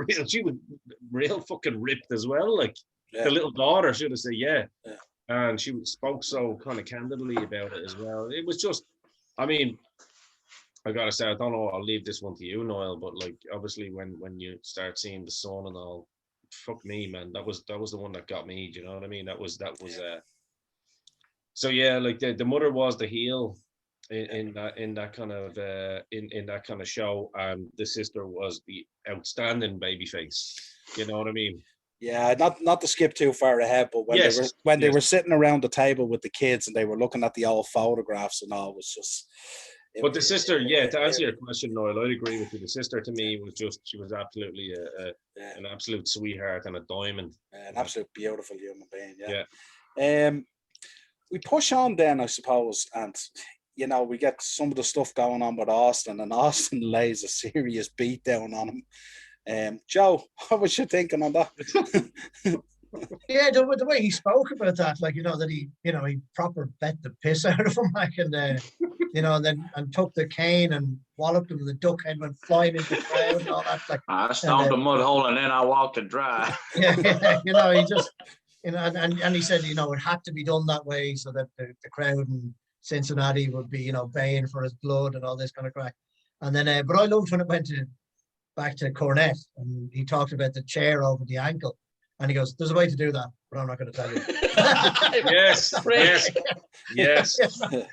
real fucking ripped as well. Like the little daughter should have said, yeah. And she spoke so kind of candidly about it as well. It was just, I mean, I gotta say, I don't know, I'll leave this one to you, Noel, but like obviously when you start seeing the son and all, fuck me, man, that was the one that got me. Do you know what I mean? That was so yeah, like the mother was the heel in that kind of show, and the sister was the outstanding babyface. You know what I mean? Yeah, not to skip too far ahead, but when they were sitting around the table with the kids and they were looking at the old photographs and all, it was just. But the sister, to answer your question, Noel, I'd agree with you. The sister to me she was absolutely an absolute sweetheart and a diamond. An absolute beautiful human being. Yeah. We push on then, I suppose, and we get some of the stuff going on with Austin, and Austin lays a serious beat down on him. Joe, what was you thinking on that? Yeah, the way he spoke about that, like that he proper bet the piss out of him, like, and and took the cane and walloped him, and the duck head went flying into the crowd and all that. Like, I stomped a mud hole and then I walked it dry. Yeah, he just and he said it had to be done that way so that the crowd in Cincinnati would be baying for his blood and all this kind of crack. And then, but I loved when it went back to Cornette, and he talked about the chair over the ankle, and he goes, "There's a way to do that, but I'm not going to tell you." Yes.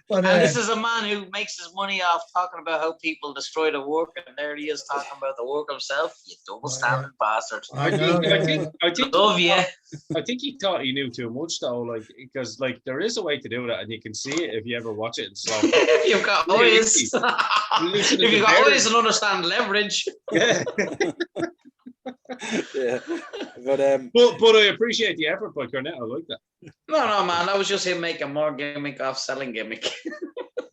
But, and this is a man who makes his money off talking about how people destroy the work, and there he is talking about the work himself. You double-standing bastard. I think love you. I think he thought he knew too much though, like, because like there is a way to do that, and you can see it if you ever watch it. So if you've got eyes, if you've got eyes and understand leverage. Yeah. Yeah, but I appreciate the effort by Cornette. I like that. No, man, that was just him making more gimmick off selling gimmick.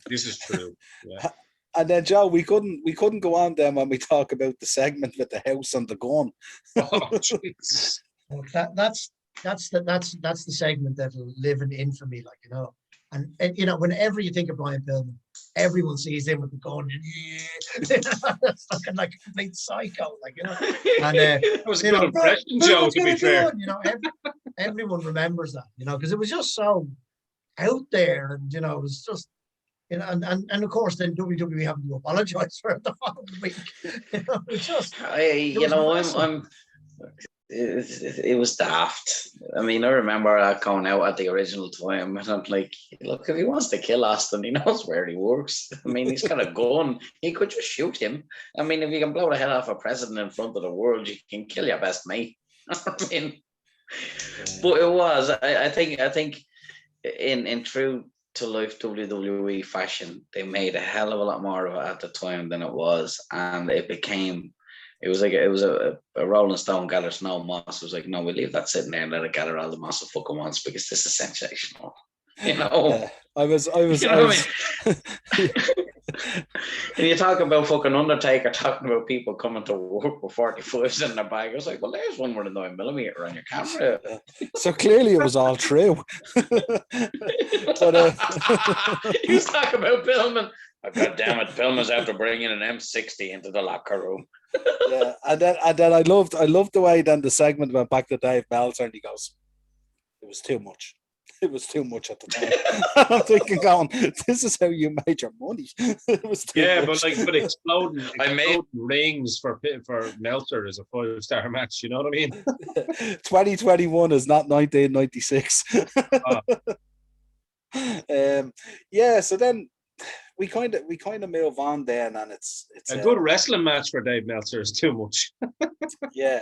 This is true. Yeah. And then, Joe, we couldn't go on then when we talk about the segment with the house and the gun. Oh, Jesus. That's the segment that'll live in infamy, like, and whenever you think of Brian Pillman, everyone sees him with the gun. That's looking like a complete psycho, like, And that was a good impression, Joe. To be fair, everyone remembers that, because it was just so out there, and it was just, and of course, then WWE having to apologize for it the following week. It's just, it was daft. I mean, I remember that coming out at the original time, and I'm like, look, if he wants to kill Austin, he knows where he works. I mean, he's got a gun. He could just shoot him. I mean, if you can blow the head off a president in front of the world, you can kill your best mate. I mean, but it was. I think in true to life WWE fashion, they made a hell of a lot more of it at the time than it was, and it was like a Rolling Stone gathers no moss. It was like, no, we leave that sitting there and let it gather all the moss it fucking wants, because this is sensational. You know, I was. You know what I mean? And you talk about fucking Undertaker talking about people coming to work with 45s in their bag. I was like, well, there's one with a 9mm on your camera. So clearly it was all true. But, he was talking about Pillman. Oh, God damn it, Pillman's after bringing an M60 into the locker room. yeah, and then I loved the way then the segment went back to Dave Meltzer, and he goes, it was too much. It was too much at the time. I'm thinking, going, this is how you made your money. It was too much. but exploding rings for Meltzer is a 5-star match. You know what I mean? 2021 is not 1996. Yeah. So then we kind of move on then, and it's a good wrestling match for Dave Meltzer is too much. Yeah.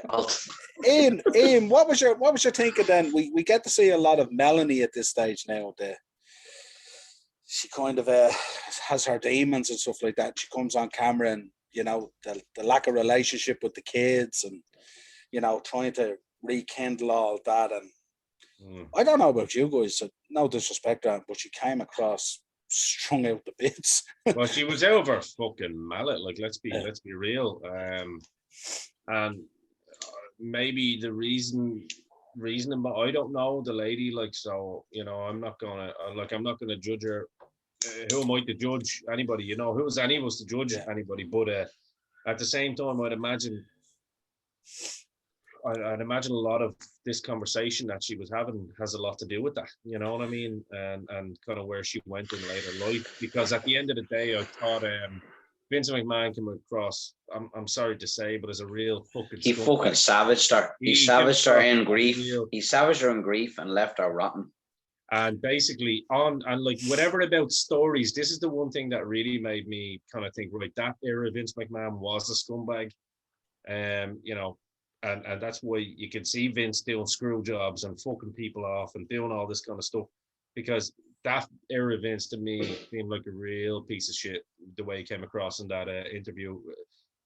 Ian, what was your thinking then? We get to see a lot of Melanie at this stage now. She kind of has her demons and stuff like that. She comes on camera, and you know the lack of relationship with the kids, and you know trying to rekindle all that. And I don't know about you guys, so no disrespect, but she came across strung out the bits. Well, she was out of her fucking mallet. Like, let's be real. And maybe the reason, but I don't know the lady. Like, so you know, I'm not gonna judge her. Who am I to judge anybody? You know, who's any of us to judge anybody? But at the same time, I'd imagine a lot of this conversation that she was having has a lot to do with that, you know what I mean, and kind of where she went in later life. Because at the end of the day, I thought Vince McMahon came across, I'm sorry to say, but as a real fucking fucking savaged her. He savaged her in grief. He savaged her in grief and left her rotten. And basically like whatever about stories, this is the one thing that really made me kind of think, right, that era Vince McMahon was a scumbag. You know, and that's why you can see Vince doing screw jobs and fucking people off and doing all this kind of stuff, because that era Vince to me seemed like a real piece of shit the way he came across in that interview.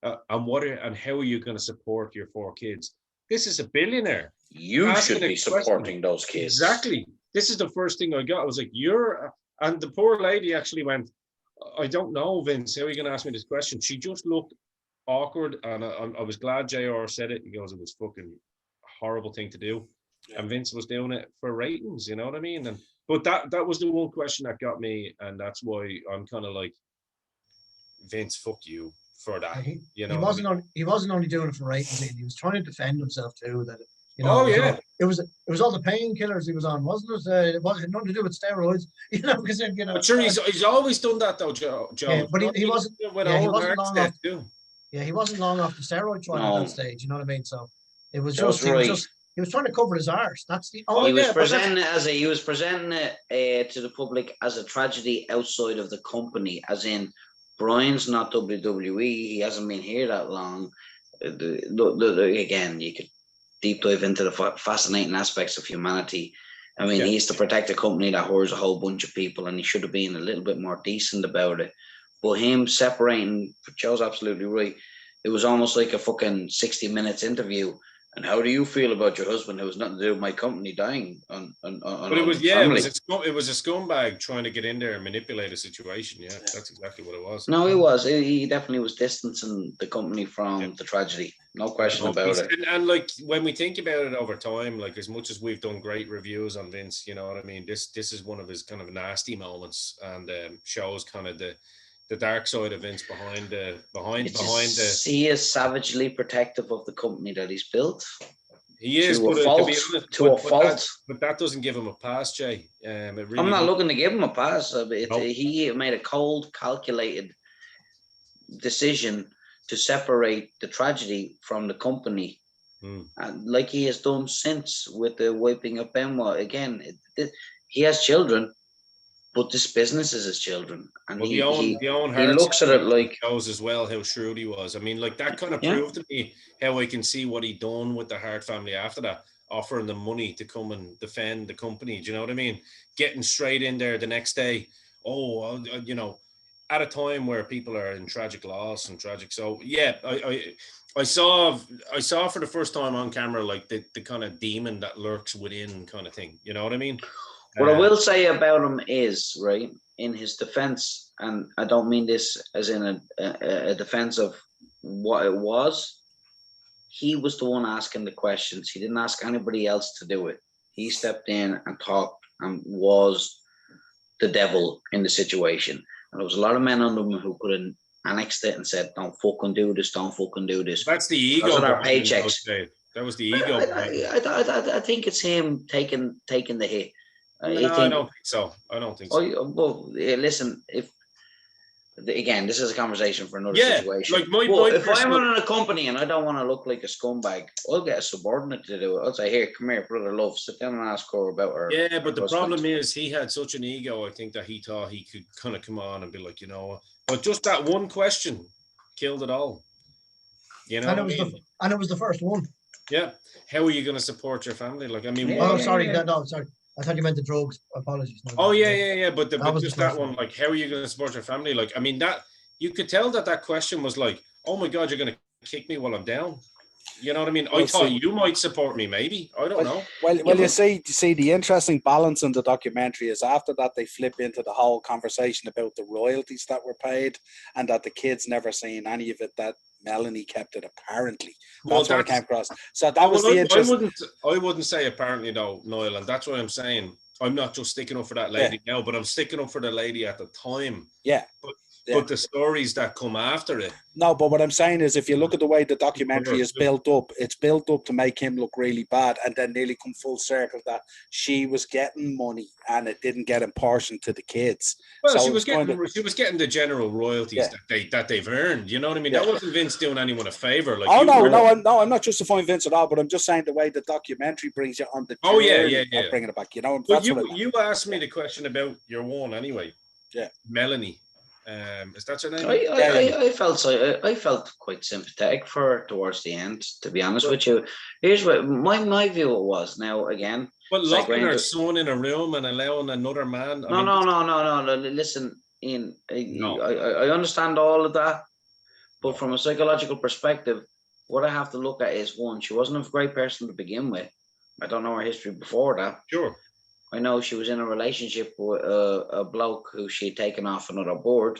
And how are you going to support your 4 kids? This is a billionaire. You should be supporting those kids. Exactly. This is the first thing I got. I was like, and the poor lady actually went, I don't know, Vince, how are you going to ask me this question? She just looked awkward, and I was glad JR said it. He goes, it was fucking horrible thing to do, and Vince was doing it for ratings, you know what I mean? But that was the one question that got me, and that's why I'm kind of like, Vince, fuck you for that. You know, he wasn't only doing it for ratings. He was trying to defend himself too. That you Oh know, yeah, it was all the painkillers he was on, wasn't it? It had nothing to do with steroids, you know. Because you know, but sure, he's always done that though, Joe. Yeah, but he wasn't. He wasn't long off. Too. Yeah, he wasn't long off the steroid trial at that stage. You know what I mean? So it was just he was trying to cover his arse. That's the he was presenting it to the public as a tragedy outside of the company, as in Brian's not WWE. He hasn't been here that long. Again, you could deep dive into the fascinating aspects of humanity. I mean, he used to protect a company that hires a whole bunch of people, and he should have been a little bit more decent about it. But him separating, Joe's absolutely right. It was almost like a fucking 60 minutes interview. And how do you feel about your husband who has nothing to do with my company dying? But it was it was a scumbag trying to get in there and manipulate a situation. Yeah, that's exactly what it was. No, he was. He definitely was distancing the company from the tragedy. No question about it. And like when we think about it over time, like as much as we've done great reviews on Vince, you know what I mean? This is one of his kind of nasty moments, and shows kind of the dark side of Vince behind the. He is savagely protective of the company that he's built. He is, to a fault. But that doesn't give him a pass, Jay. Really I'm not looking to give him a pass. He made a cold, calculated decision to separate the tragedy from the company And like he has done since with the wiping of Benoit. Again, he has children, but this business is his children. And Well, he Heart looks at it like shows as well how shrewd he was. I mean, like that kind of proved to me how I can see what he done with the Hart family after that, offering them money to come and defend the company. Do you know what I mean? Getting straight in there the next day. Oh, you know, at a time where people are in tragic loss and tragic. So yeah, I saw for the first time on camera like the kind of demon that lurks within kind of thing. You know what I mean? What I will say about him is, right, in his defense, and I don't mean this as in a defense of what it was, he was the one asking the questions. He didn't ask anybody else to do it. He stepped in and talked and was the devil in the situation. And there was a lot of men under him who could have annexed it and said, don't fucking do this, don't fucking do this. That's the ego. Because of our paychecks. That was the ego. I think it's him taking the hit. No, I don't think so. Well, listen, again, this is a conversation for another situation. Like if I'm running a company and I don't want to look like a scumbag, I'll get a subordinate to do it. I'll say, here, come here, brother love, sit down and ask her about her. Yeah, but the problem is he had such an ego, I think, that he thought he could kind of come on and be like, you know, but just that one question killed it all. You know, and it was the first one. Yeah. How are you going to support your family? Like, I mean, sorry. I thought you meant the drugs. Apologies. No, oh yeah. But just that one, like, how are you going to support your family? Like, I mean, that you could tell that question was like, oh my God, you're going to kick me while I'm down. You know what I mean? I thought you might support me, maybe. I don't know. Well, you see, the interesting balance in the documentary is after that they flip into the whole conversation about the royalties that were paid and that the kids never seen any of it, that Melanie kept it apparently. That's what I came across. So that was the interest. I wouldn't say apparently though, Niall, and that's what I'm saying. I'm not just sticking up for that lady now, but I'm sticking up for the lady at the time. Yeah. But the stories that come after it. No, but what I'm saying is if you look at the way the documentary is built up, it's built up to make him look really bad and then nearly come full circle that she was getting money and it didn't get apportioned to the kids. Well, so she was getting the general royalties that they've earned. You know what I mean? That wasn't Vince doing anyone a favor. Like I'm not justifying Vince at all, but I'm just saying the way the documentary brings you on the journey of bringing it back. You know, but you asked me the question about your one anyway. Yeah, Melanie. Is that your name? I felt quite sympathetic for her towards the end, to be honest with you. Here's what my view it was. Now again, but locking her son in a room and allowing another man. No. Listen, Ian. I understand all of that, but from a psychological perspective, what I have to look at is one. She wasn't a great person to begin with. I don't know her history before that. Sure. I know she was in a relationship with a bloke who she'd taken off another board.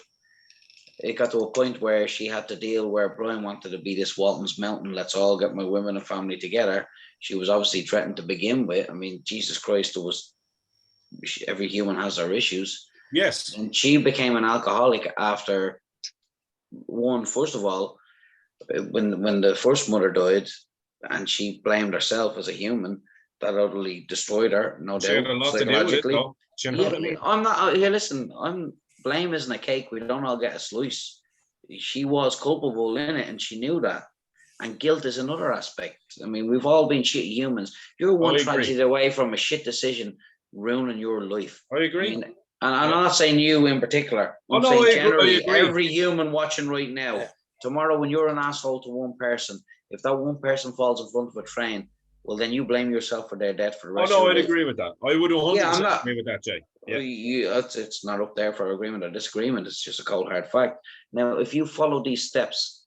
It got to a point where she had to deal where Brian wanted to be this Walton's Mountain. Let's all get my women and family together. She was obviously threatened to begin with. I mean, Jesus Christ, every human has their issues. Yes. And she became an alcoholic after first of all, when the first mother died and she blamed herself as a human, that utterly destroyed her, no doubt. Psychologically. I'm not. Here, listen. Blame isn't a cake. We don't all get a slice. She was culpable in it, and she knew that. And guilt is another aspect. I mean, we've all been shit humans. You're one tragedy away from a shit decision ruining your life. I agree. And I'm not saying you in particular. I'm saying generally, every human watching right now. Yeah. Tomorrow, when you're an asshole to one person, if that one person falls in front of a train, well, then you blame yourself for their death for the rest of your life. I'd agree with that. I would 100% agree with that, Jay. Yeah. It's not up there for agreement or disagreement. It's just a cold, hard fact. Now, if you follow these steps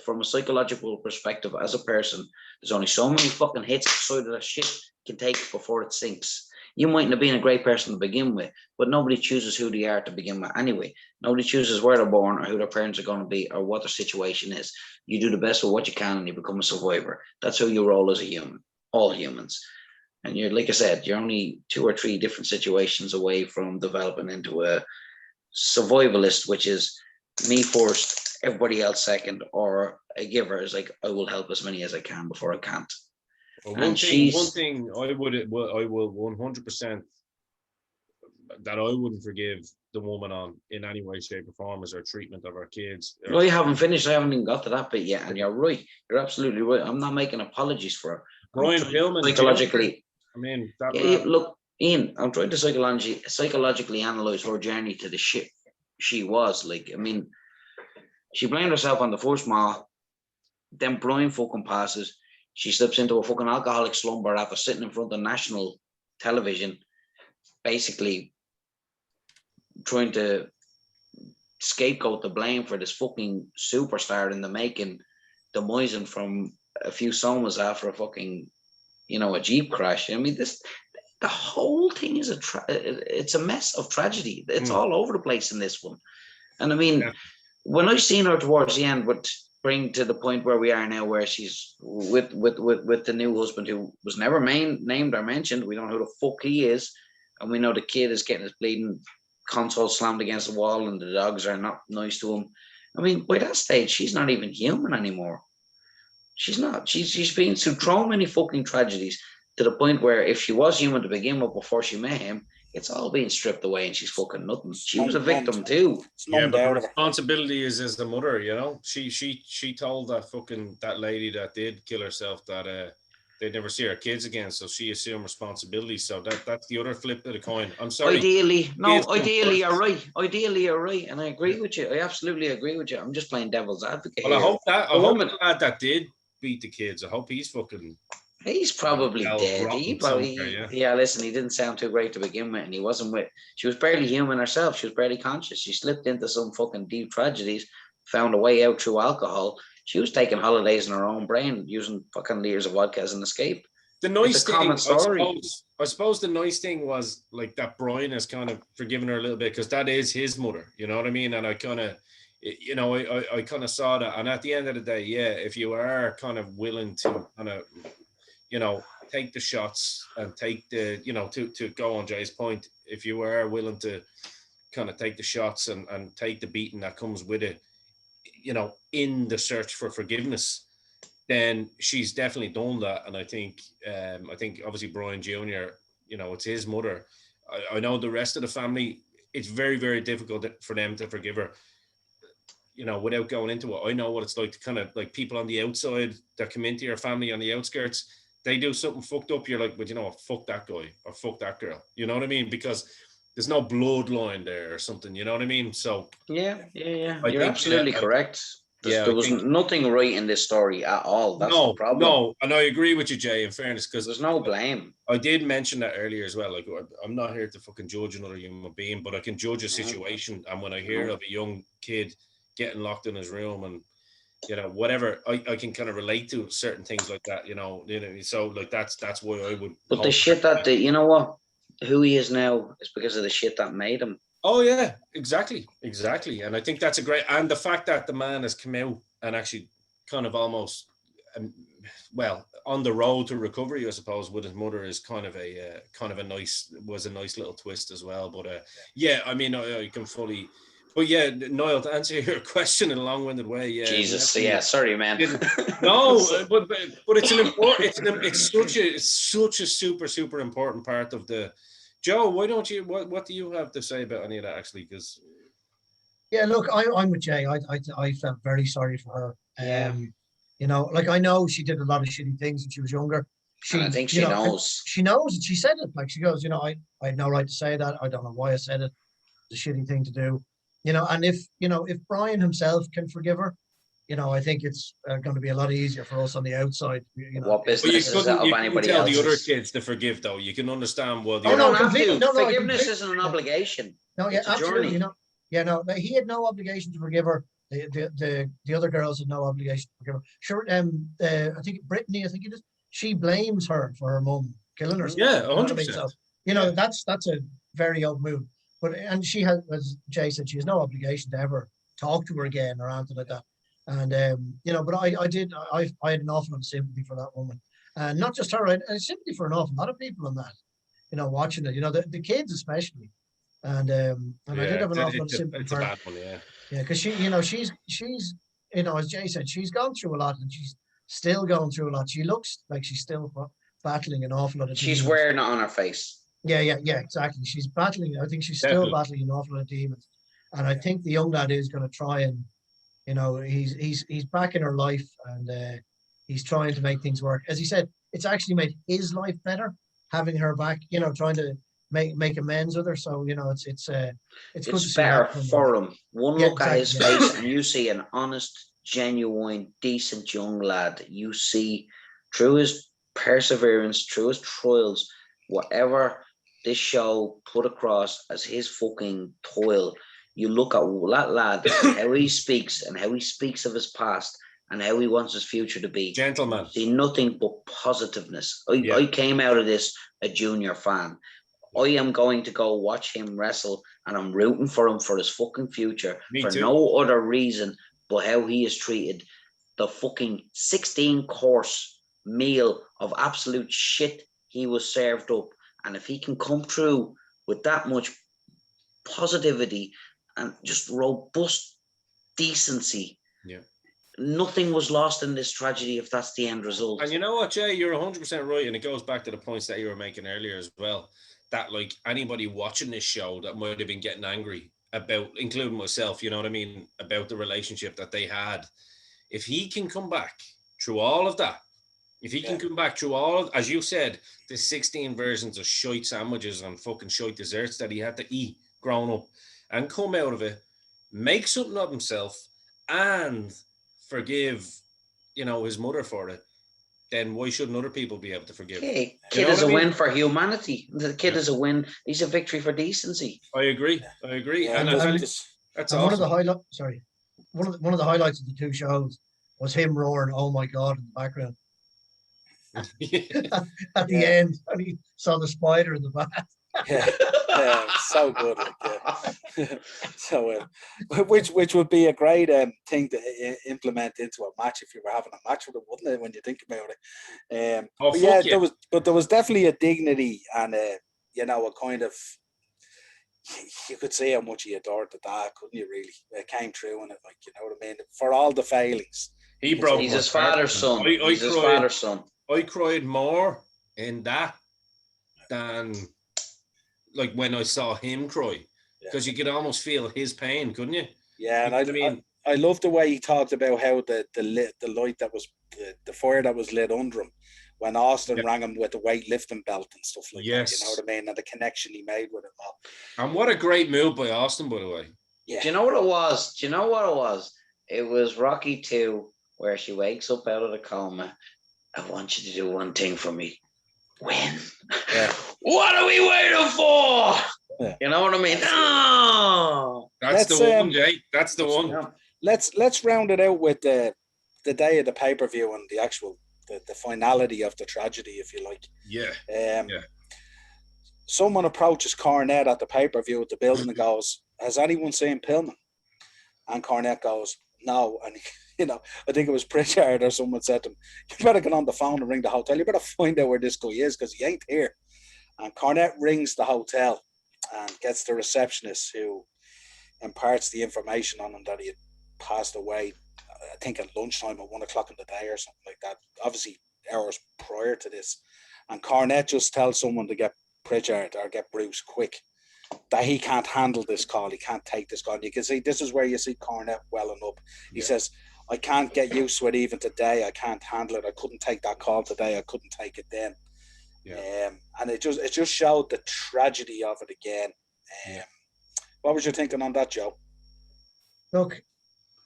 from a psychological perspective as a person, there's only so many fucking hits so that shit can take before it sinks. You mightn't have been a great person to begin with, but nobody chooses who they are to begin with anyway. Nobody chooses where they're born or who their parents are going to be or what their situation is. You do the best with what you can and you become a survivor. That's how you roll as a human. All humans. And you're, like I said, you're only 2 or 3 different situations away from developing into a survivalist, which is me first, everybody else second, or a giver is like, I will help as many as I can before I can't. Well, one thing I will 100% that I wouldn't forgive the woman on in any way, shape, or form is her treatment of her kids. No, you haven't finished. I haven't even got to that bit yet, and you're right. You're absolutely right. I'm not making apologies for her. Brian Pillman, Psychologically, I mean, that look, Ian, I'm trying to psychologically analyze her journey to the shit she was. Like, I mean, she blamed herself on the first mall. Then Brian fucking passes. She slips into a fucking alcoholic slumber after sitting in front of national television, basically trying to scapegoat the blame for this fucking superstar in the making, demising from a few somas after a fucking, a Jeep crash. I mean, the whole thing is it's a mess of tragedy. It's all over the place in this one. And I mean, when I seen her towards the end, would bring to the point where we are now, where she's with the new husband who was never named or mentioned. We don't know who the fuck he is, and we know the kid is getting his bleeding console slammed against the wall, and the dogs are not nice to him. I mean, by that stage, she's not even human anymore. She's not. She's been through so many fucking tragedies to the point where if she was human to begin with before she met him, it's all being stripped away and she's fucking nothing. She was a victim too. Yeah, but the responsibility is as the mother, She told that lady that did kill herself that they'd never see her kids again, so she assumed responsibility. So that's the other flip of the coin. I'm sorry. Ideally you're right. Ideally you're right, and I agree with you. I absolutely agree with you. I'm just playing devil's advocate. Well, I hope the lad that did beat the kids, I hope he's fucking. He's probably dead. Listen, he didn't sound too great to begin with, and he wasn't with. She was barely human herself. She was barely conscious. She slipped into some fucking deep tragedies, found a way out through alcohol. She was taking holidays in her own brain, using fucking liters of vodka as an escape. The nice thing, I suppose the nice thing was like that Brian has kind of forgiven her a little bit because that is his mother. You know what I mean? And I kind of. I kind of saw that, and at the end of the day, if you are kind of willing to kind of, take the shots and take the, to go on Jay's point, if you are willing to kind of take the shots and take the beating that comes with it, in the search for forgiveness, then she's definitely done that. And I think obviously Brian Jr., it's his mother. I know the rest of the family, it's very, very difficult for them to forgive her. Without going into it, I know what it's like to kind of like people on the outside that come into your family on the outskirts, they do something fucked up. You're like, but fuck that guy or fuck that girl. You know what I mean? Because there's no bloodline there or something. You know what I mean? So yeah. You're absolutely correct. There was nothing right in this story at all. That's the problem. No, and I agree with you, Jay, in fairness, because there's no blame. I did mention that earlier as well. Like, I'm not here to fucking judge another human being, but I can judge a situation. And when I hear of a young kid getting locked in his room and whatever, I can kind of relate to certain things like that, so like that's why I would. But the shit that who he is now is because of the shit that made him. Oh yeah, exactly, and I think that's a great, and the fact that the man has come out and actually kind of almost on the road to recovery, I suppose, with his mother is kind of a nice little twist as well. But I mean, I can fully. But yeah, Niall, to answer your question in a long-winded way, Jesus, sorry, man. No, but it's an important. It's such a super important part of the. Joe, why don't you? What do you have to say about any of that actually? Because look, I'm with Jay. I felt very sorry for her. Like I know she did a lot of shitty things when she was younger. I think she knows. She knows it. She said it. Like she goes, I had no right to say that. I don't know why I said it. It's a shitty thing to do. And if Brian himself can forgive her, I think it's going to be a lot easier for us on the outside. What business is that of anybody else? The other kids to forgive, though. You can understand what. Forgiveness isn't an obligation. No, yeah, absolutely. He had no obligation to forgive her. The other girls had no obligation to forgive her. Sure, I think Brittany, it is. She blames her for her mum killing herself. Yeah, 100%. That's a very old move. And she has, as Jay said, she has no obligation to ever talk to her again or anything like that. And but I had an awful lot of sympathy for that woman, and not just her. I had sympathy for an awful lot of people on that. Watching it. The kids especially, and I did have an awful lot of sympathy for her. Because she's as Jay said, she's gone through a lot, and she's still going through a lot. She looks like she's still battling an awful lot of. She's wearing it on her face. Yeah, exactly. She's battling. I think she's still Definitely. battling an awful lot of demons, and I think the young lad is going to try and, he's back in her life, and he's trying to make things work. As he said, it's actually made his life better having her back. Trying to make amends with her. So it's good to see better that from for him. One Yeah, look at his exactly, face, and you see an honest, genuine, decent young lad. You see through his perseverance, through his trials, whatever this show put across as his fucking toil. You look at that lad and how he speaks and how he speaks of his past and how he wants his future to be. Gentleman. See nothing but positiveness. I came out of this a junior fan. I am going to go watch him wrestle, and I'm rooting for him for his fucking future. Me for too. no other reason but how he is treated. The fucking 16-course meal of absolute shit he was served up. And if he can come through with that much positivity and just robust decency, nothing was lost in this tragedy if that's the end result. And you know what, Jay? You're 100% right. And it goes back to the points that you were making earlier as well. That, like, anybody watching this show that might have been getting angry about, including myself, you know what I mean, about the relationship that they had. If he can come back through all of that, if he can come back through all of, as you said, the 16 versions of shite sandwiches and fucking shite desserts that he had to eat growing up, and come out of it, make something of himself, and forgive, his mother for it, then why shouldn't other people be able to forgive? Okay. Kid is a win for humanity. The kid is a win. He's a victory for decency. I agree. Yeah, and that's awesome. One of the highlights. Sorry, one of the highlights of the two shows was him roaring, "Oh my God!" in the background. At the end, and he saw the spider in the bath. So good. So, which would be a great thing to implement into a match if you were having a match with him, wouldn't it? When you think about it. There was definitely a dignity and a kind of, you could say how much he adored the dad, couldn't you? Really, it came through, and it, like, you know what I mean. For all the failings, he's his father's son. He's his father's son. I cried more in that than like when I saw him cry, because you could almost feel his pain, couldn't you? Yeah, and I love the way he talked about how the light that was the fire that was lit under him when Austin rang him with the weightlifting belt and stuff like that. You know what I mean? And the connection he made with it all. And what a great move by Austin, by the way. Yeah. Do you know what it was? It was Rocky 2, where she wakes up out of the coma. I want you to do one thing for me. Win. Yeah. What are we waiting for? Yeah. You know what I mean? Oh, that's the one, Jay. That's the one. Let's round it out with the day of the pay-per-view and the actual the finality of the tragedy, if you like. Yeah. Someone approaches Cornette at the pay-per-view at the building and goes, "Has anyone seen Pillman?" And Cornette goes, "No." And I think it was Pritchard or someone said to him, "You better get on the phone and ring the hotel. You better find out where this guy is, because he ain't here." And Cornette rings the hotel and gets the receptionist, who imparts the information on him that he had passed away, I think at lunchtime at 1 o'clock in the day or something like that, obviously hours prior to this. And Cornette just tells someone to get Pritchard or get Bruce quick, that he can't handle this call. He can't take this call. You can see, this is where you see Cornette welling up. He says, "I can't get used to it even today. I can't handle it. I couldn't take that call today. I couldn't take it then." And it just showed the tragedy of it again. What was your thinking on that, Joe? Look,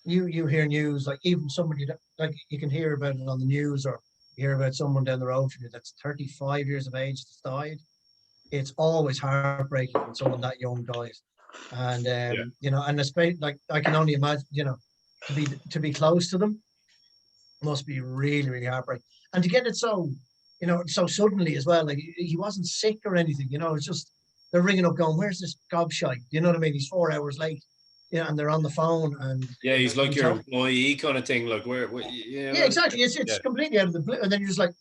you hear news, like even somebody that, like, you can hear about it on the news, or you hear about someone down the road from you that's 35 years of age that's died. It's always heartbreaking when someone that young dies. And and especially, like, I can only imagine, to be close to them must be really, really heartbreaking. And to get it so suddenly as well, like, he wasn't sick or anything, it's just they're ringing up going, "Where's this gobshite?" You know what I mean? He's 4 hours late. And they're on the phone, and he's like your employee kind of thing. Like, where exactly. It's completely out of the blue, and then you're just like,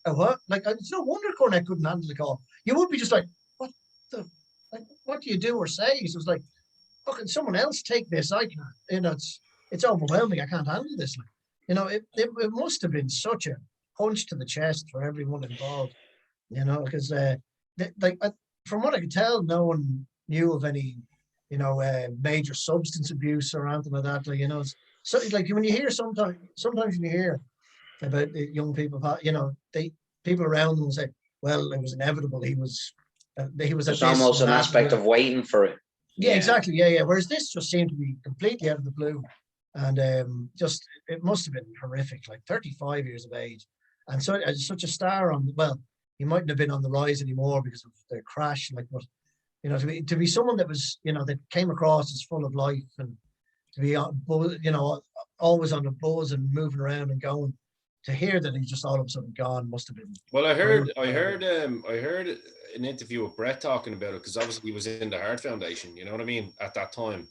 "Oh, what?" Like, it's no wonder Cornette couldn't handle the call. You would be just like, "What do you do or say?" So it's like, "Oh, can someone else take this? I can't." It's overwhelming. I can't handle this. Like, it must have been such a punch to the chest for everyone involved. Because from what I could tell, no one knew of any, major substance abuse or anything like that. Like, it's so like when you hear sometimes when you hear about the young people, people around them say, well, it was inevitable. He was at There's this almost and an that. aspect of waiting for it. Yeah, exactly. Yeah. Whereas this just seemed to be completely out of the blue. And just, it must have been horrific, like 35 years of age. And so, as such a star well, he mightn't have been on the rise anymore because of the crash. Like, but, to be someone that was, that came across as full of life and to be, always on the buzz and moving around and going, to hear that he's just all of a sudden gone must have been. Well, I heard an interview with Brett talking about it, because obviously he was in the Heart Foundation, you know what I mean, at that time,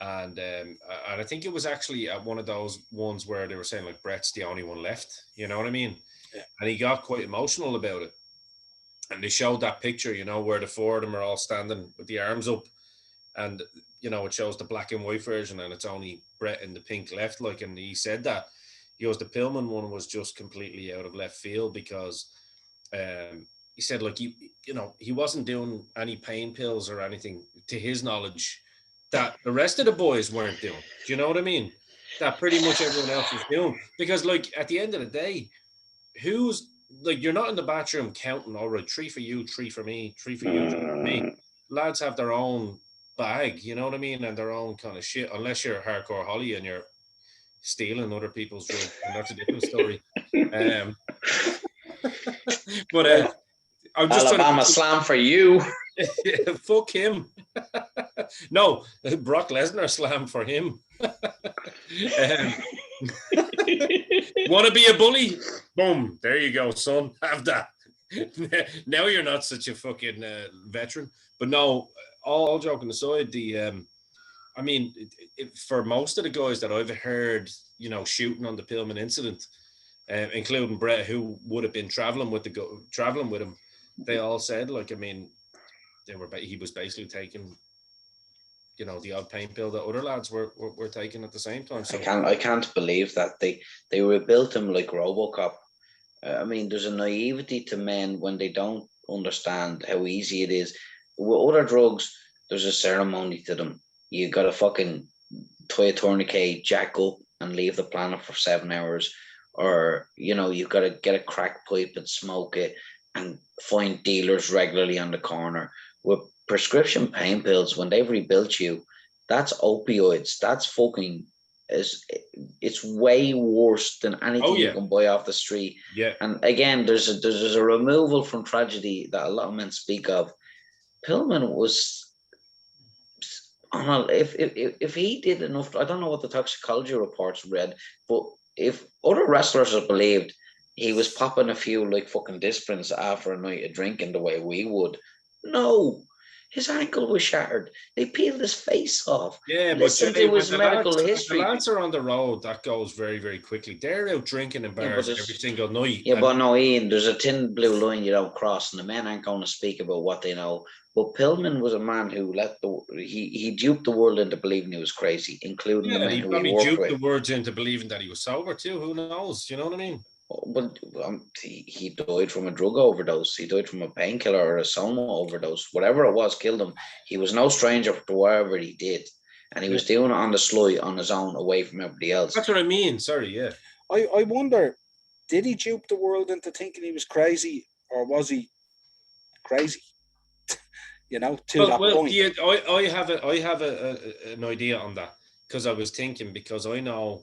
and I think it was actually at one of those ones where they were saying like Brett's the only one left, you know what I mean, and he got quite emotional about it, and they showed that picture, where the four of them are all standing with the arms up, and it shows the black and white version, and it's only Brett in the pink left, like, and he said that. He goes, the Pillman one was just completely out of left field because he said, like, he wasn't doing any pain pills or anything, to his knowledge, that the rest of the boys weren't doing. Do you know what I mean? That pretty much everyone else was doing. Because, like, at the end of the day, you're not in the bathroom counting, all right, 3 for you, 3 for me, 3 for you, 3 for me. Lads have their own bag, you know what I mean? And their own kind of shit, unless you're hardcore Holly and you're stealing other people's drugs, and that's a different story. But I'm just Alabama slam for you. Fuck him. No, Brock Lesnar slam for him. Want to be a bully? Boom, there you go, son. Have that. Now you're not such a fucking veteran. But no, all joking aside, I mean, for most of the guys that I've heard, shooting on the Pillman incident, including Brett, who would have been traveling with him, they all said, like, I mean, he was basically taking, the odd pain pill that other lads were taking at the same time. So I can't believe that they rebuilt him like RoboCop. I mean, there's a naivety to men when they don't understand how easy it is. With other drugs, there's a ceremony to them. You got to fucking tie a tourniquet, jack up, and leave the planet for 7 hours. Or, you've got to get a crack pipe and smoke it and find dealers regularly on the corner. With prescription pain pills, when they've rebuilt you, that's opioids. That's fucking, it's way worse than anything you can buy off the street. Yeah. And again, there's a removal from tragedy that a lot of men speak of. Pillman was... If he did enough, I don't know what the toxicology reports read, but if other wrestlers had believed he was popping a few like fucking Disprins after a night of drinking the way we would, no, his ankle was shattered. They peeled his face off. Yeah, listen but to his medical history. The lads are on the road. That goes very, very quickly. They're out drinking in bars every single night. Yeah, but no, Ian, there's a thin blue line you don't cross, and the men aren't going to speak about what they know. But Pillman was a man who he duped the world into believing he was crazy, including the men who he worked with. He probably duped the world into believing that he was sober too. Who knows? You know what I mean? But he died from a drug overdose. He died from a painkiller or a soma overdose. Whatever it was killed him. He was no stranger to whatever he did. And he was doing it on the sly, on his own, away from everybody else. That's what I mean. Sorry, yeah. I wonder, did he dupe the world into thinking he was crazy, or was he crazy? To that point. I have an idea on that, because I was thinking, because I know,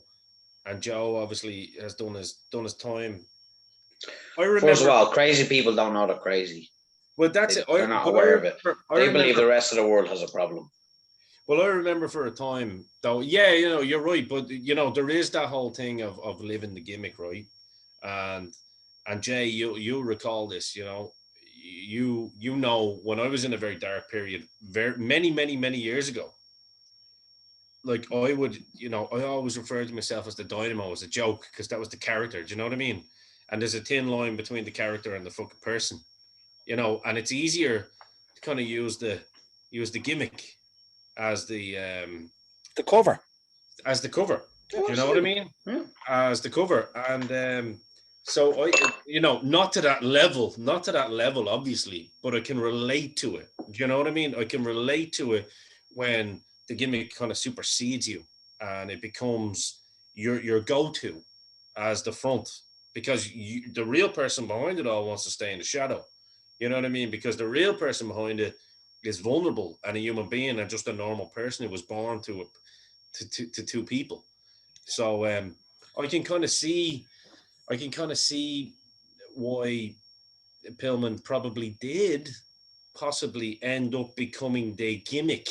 and Joe obviously has done his time. I remember, first of all, crazy people don't know they're crazy. Well, that's it. They're not aware of it. They believe the rest of the world has a problem. Well, I remember for a time, though. Yeah, you're right, but there is that whole thing of living the gimmick, right? And Jay, you recall this, you know, when I was in a very dark period, many years ago, like I would, I always referred to myself as the Dynamo as a joke, because that was the character. Do you know what I mean? And there's a thin line between the character and the fucking person, and it's easier to kind of use the gimmick as the cover. As the cover. Do you know what I mean? Yeah. As the cover. And So not to that level, obviously, but I can relate to it. Do you know what I mean? I can relate to it when the gimmick kind of supersedes you and it becomes your go-to as the front, because the real person behind it all wants to stay in the shadow. You know what I mean? Because the real person behind it is vulnerable and a human being and just a normal person who was born to two people. So I can kind of see why Pillman probably did possibly end up becoming the gimmick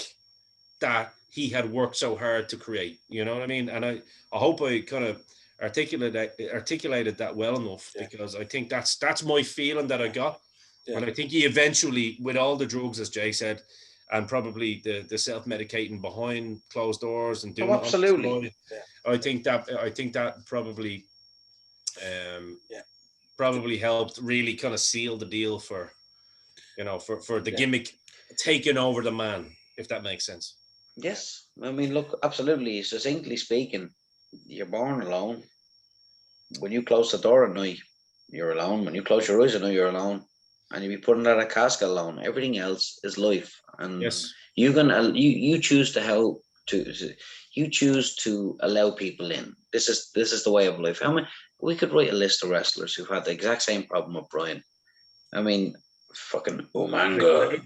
that he had worked so hard to create. You know what I mean? And I hope I kind of articulated that well enough, because I think that's my feeling that I got. Yeah. And I think he eventually, with all the drugs, as Jay said, and probably the self-medicating behind closed doors and doing absolutely. I think that probably probably helped really kind of seal the deal for the gimmick taking over the man, if that makes sense. Yes, I mean, look, absolutely. Succinctly speaking, you're born alone. When you close the door at night, you're alone. When you close your eyes at night, you're alone, and you'll be put in that casket alone. Everything else is life, and you choose to help. You choose to allow people in. This is the way of life. I mean, we could write a list of wrestlers who've had the exact same problem with Brian. I mean, fucking Umanga.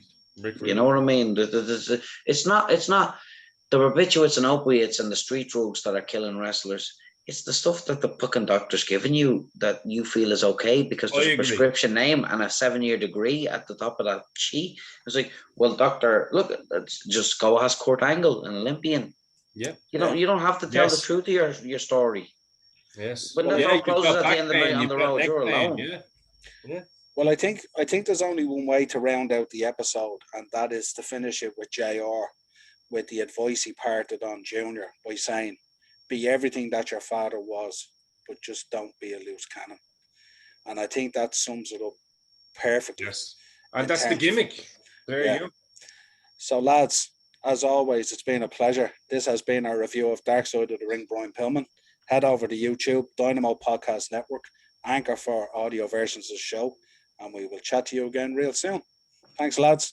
You know what I mean? It's not the barbiturates and opiates and the street drugs that are killing wrestlers. It's the stuff that the fucking doctor's giving you that you feel is okay because there's a prescription name and a 7-year degree at the top of that sheet. It's like, well, doctor, look, just go ask Kurt Angle, an Olympian. Yeah. You don't have to tell the truth of your story. Yes. When the door closes at the end of the night on the road, you're alone. Yeah. Well, I think there's only one way to round out the episode, and that is to finish it with JR, with the advice he parted on Junior by saying, be everything that your father was, but just don't be a loose cannon. And I think that sums it up perfectly. Yes. And that's the gimmick. There you go. So, lads, as always, it's been a pleasure. This has been our review of Dark Side of the Ring, Brian Pillman. Head over to YouTube, Dynamo Podcast Network, Anchor for audio versions of the show, and we will chat to you again real soon. Thanks, lads.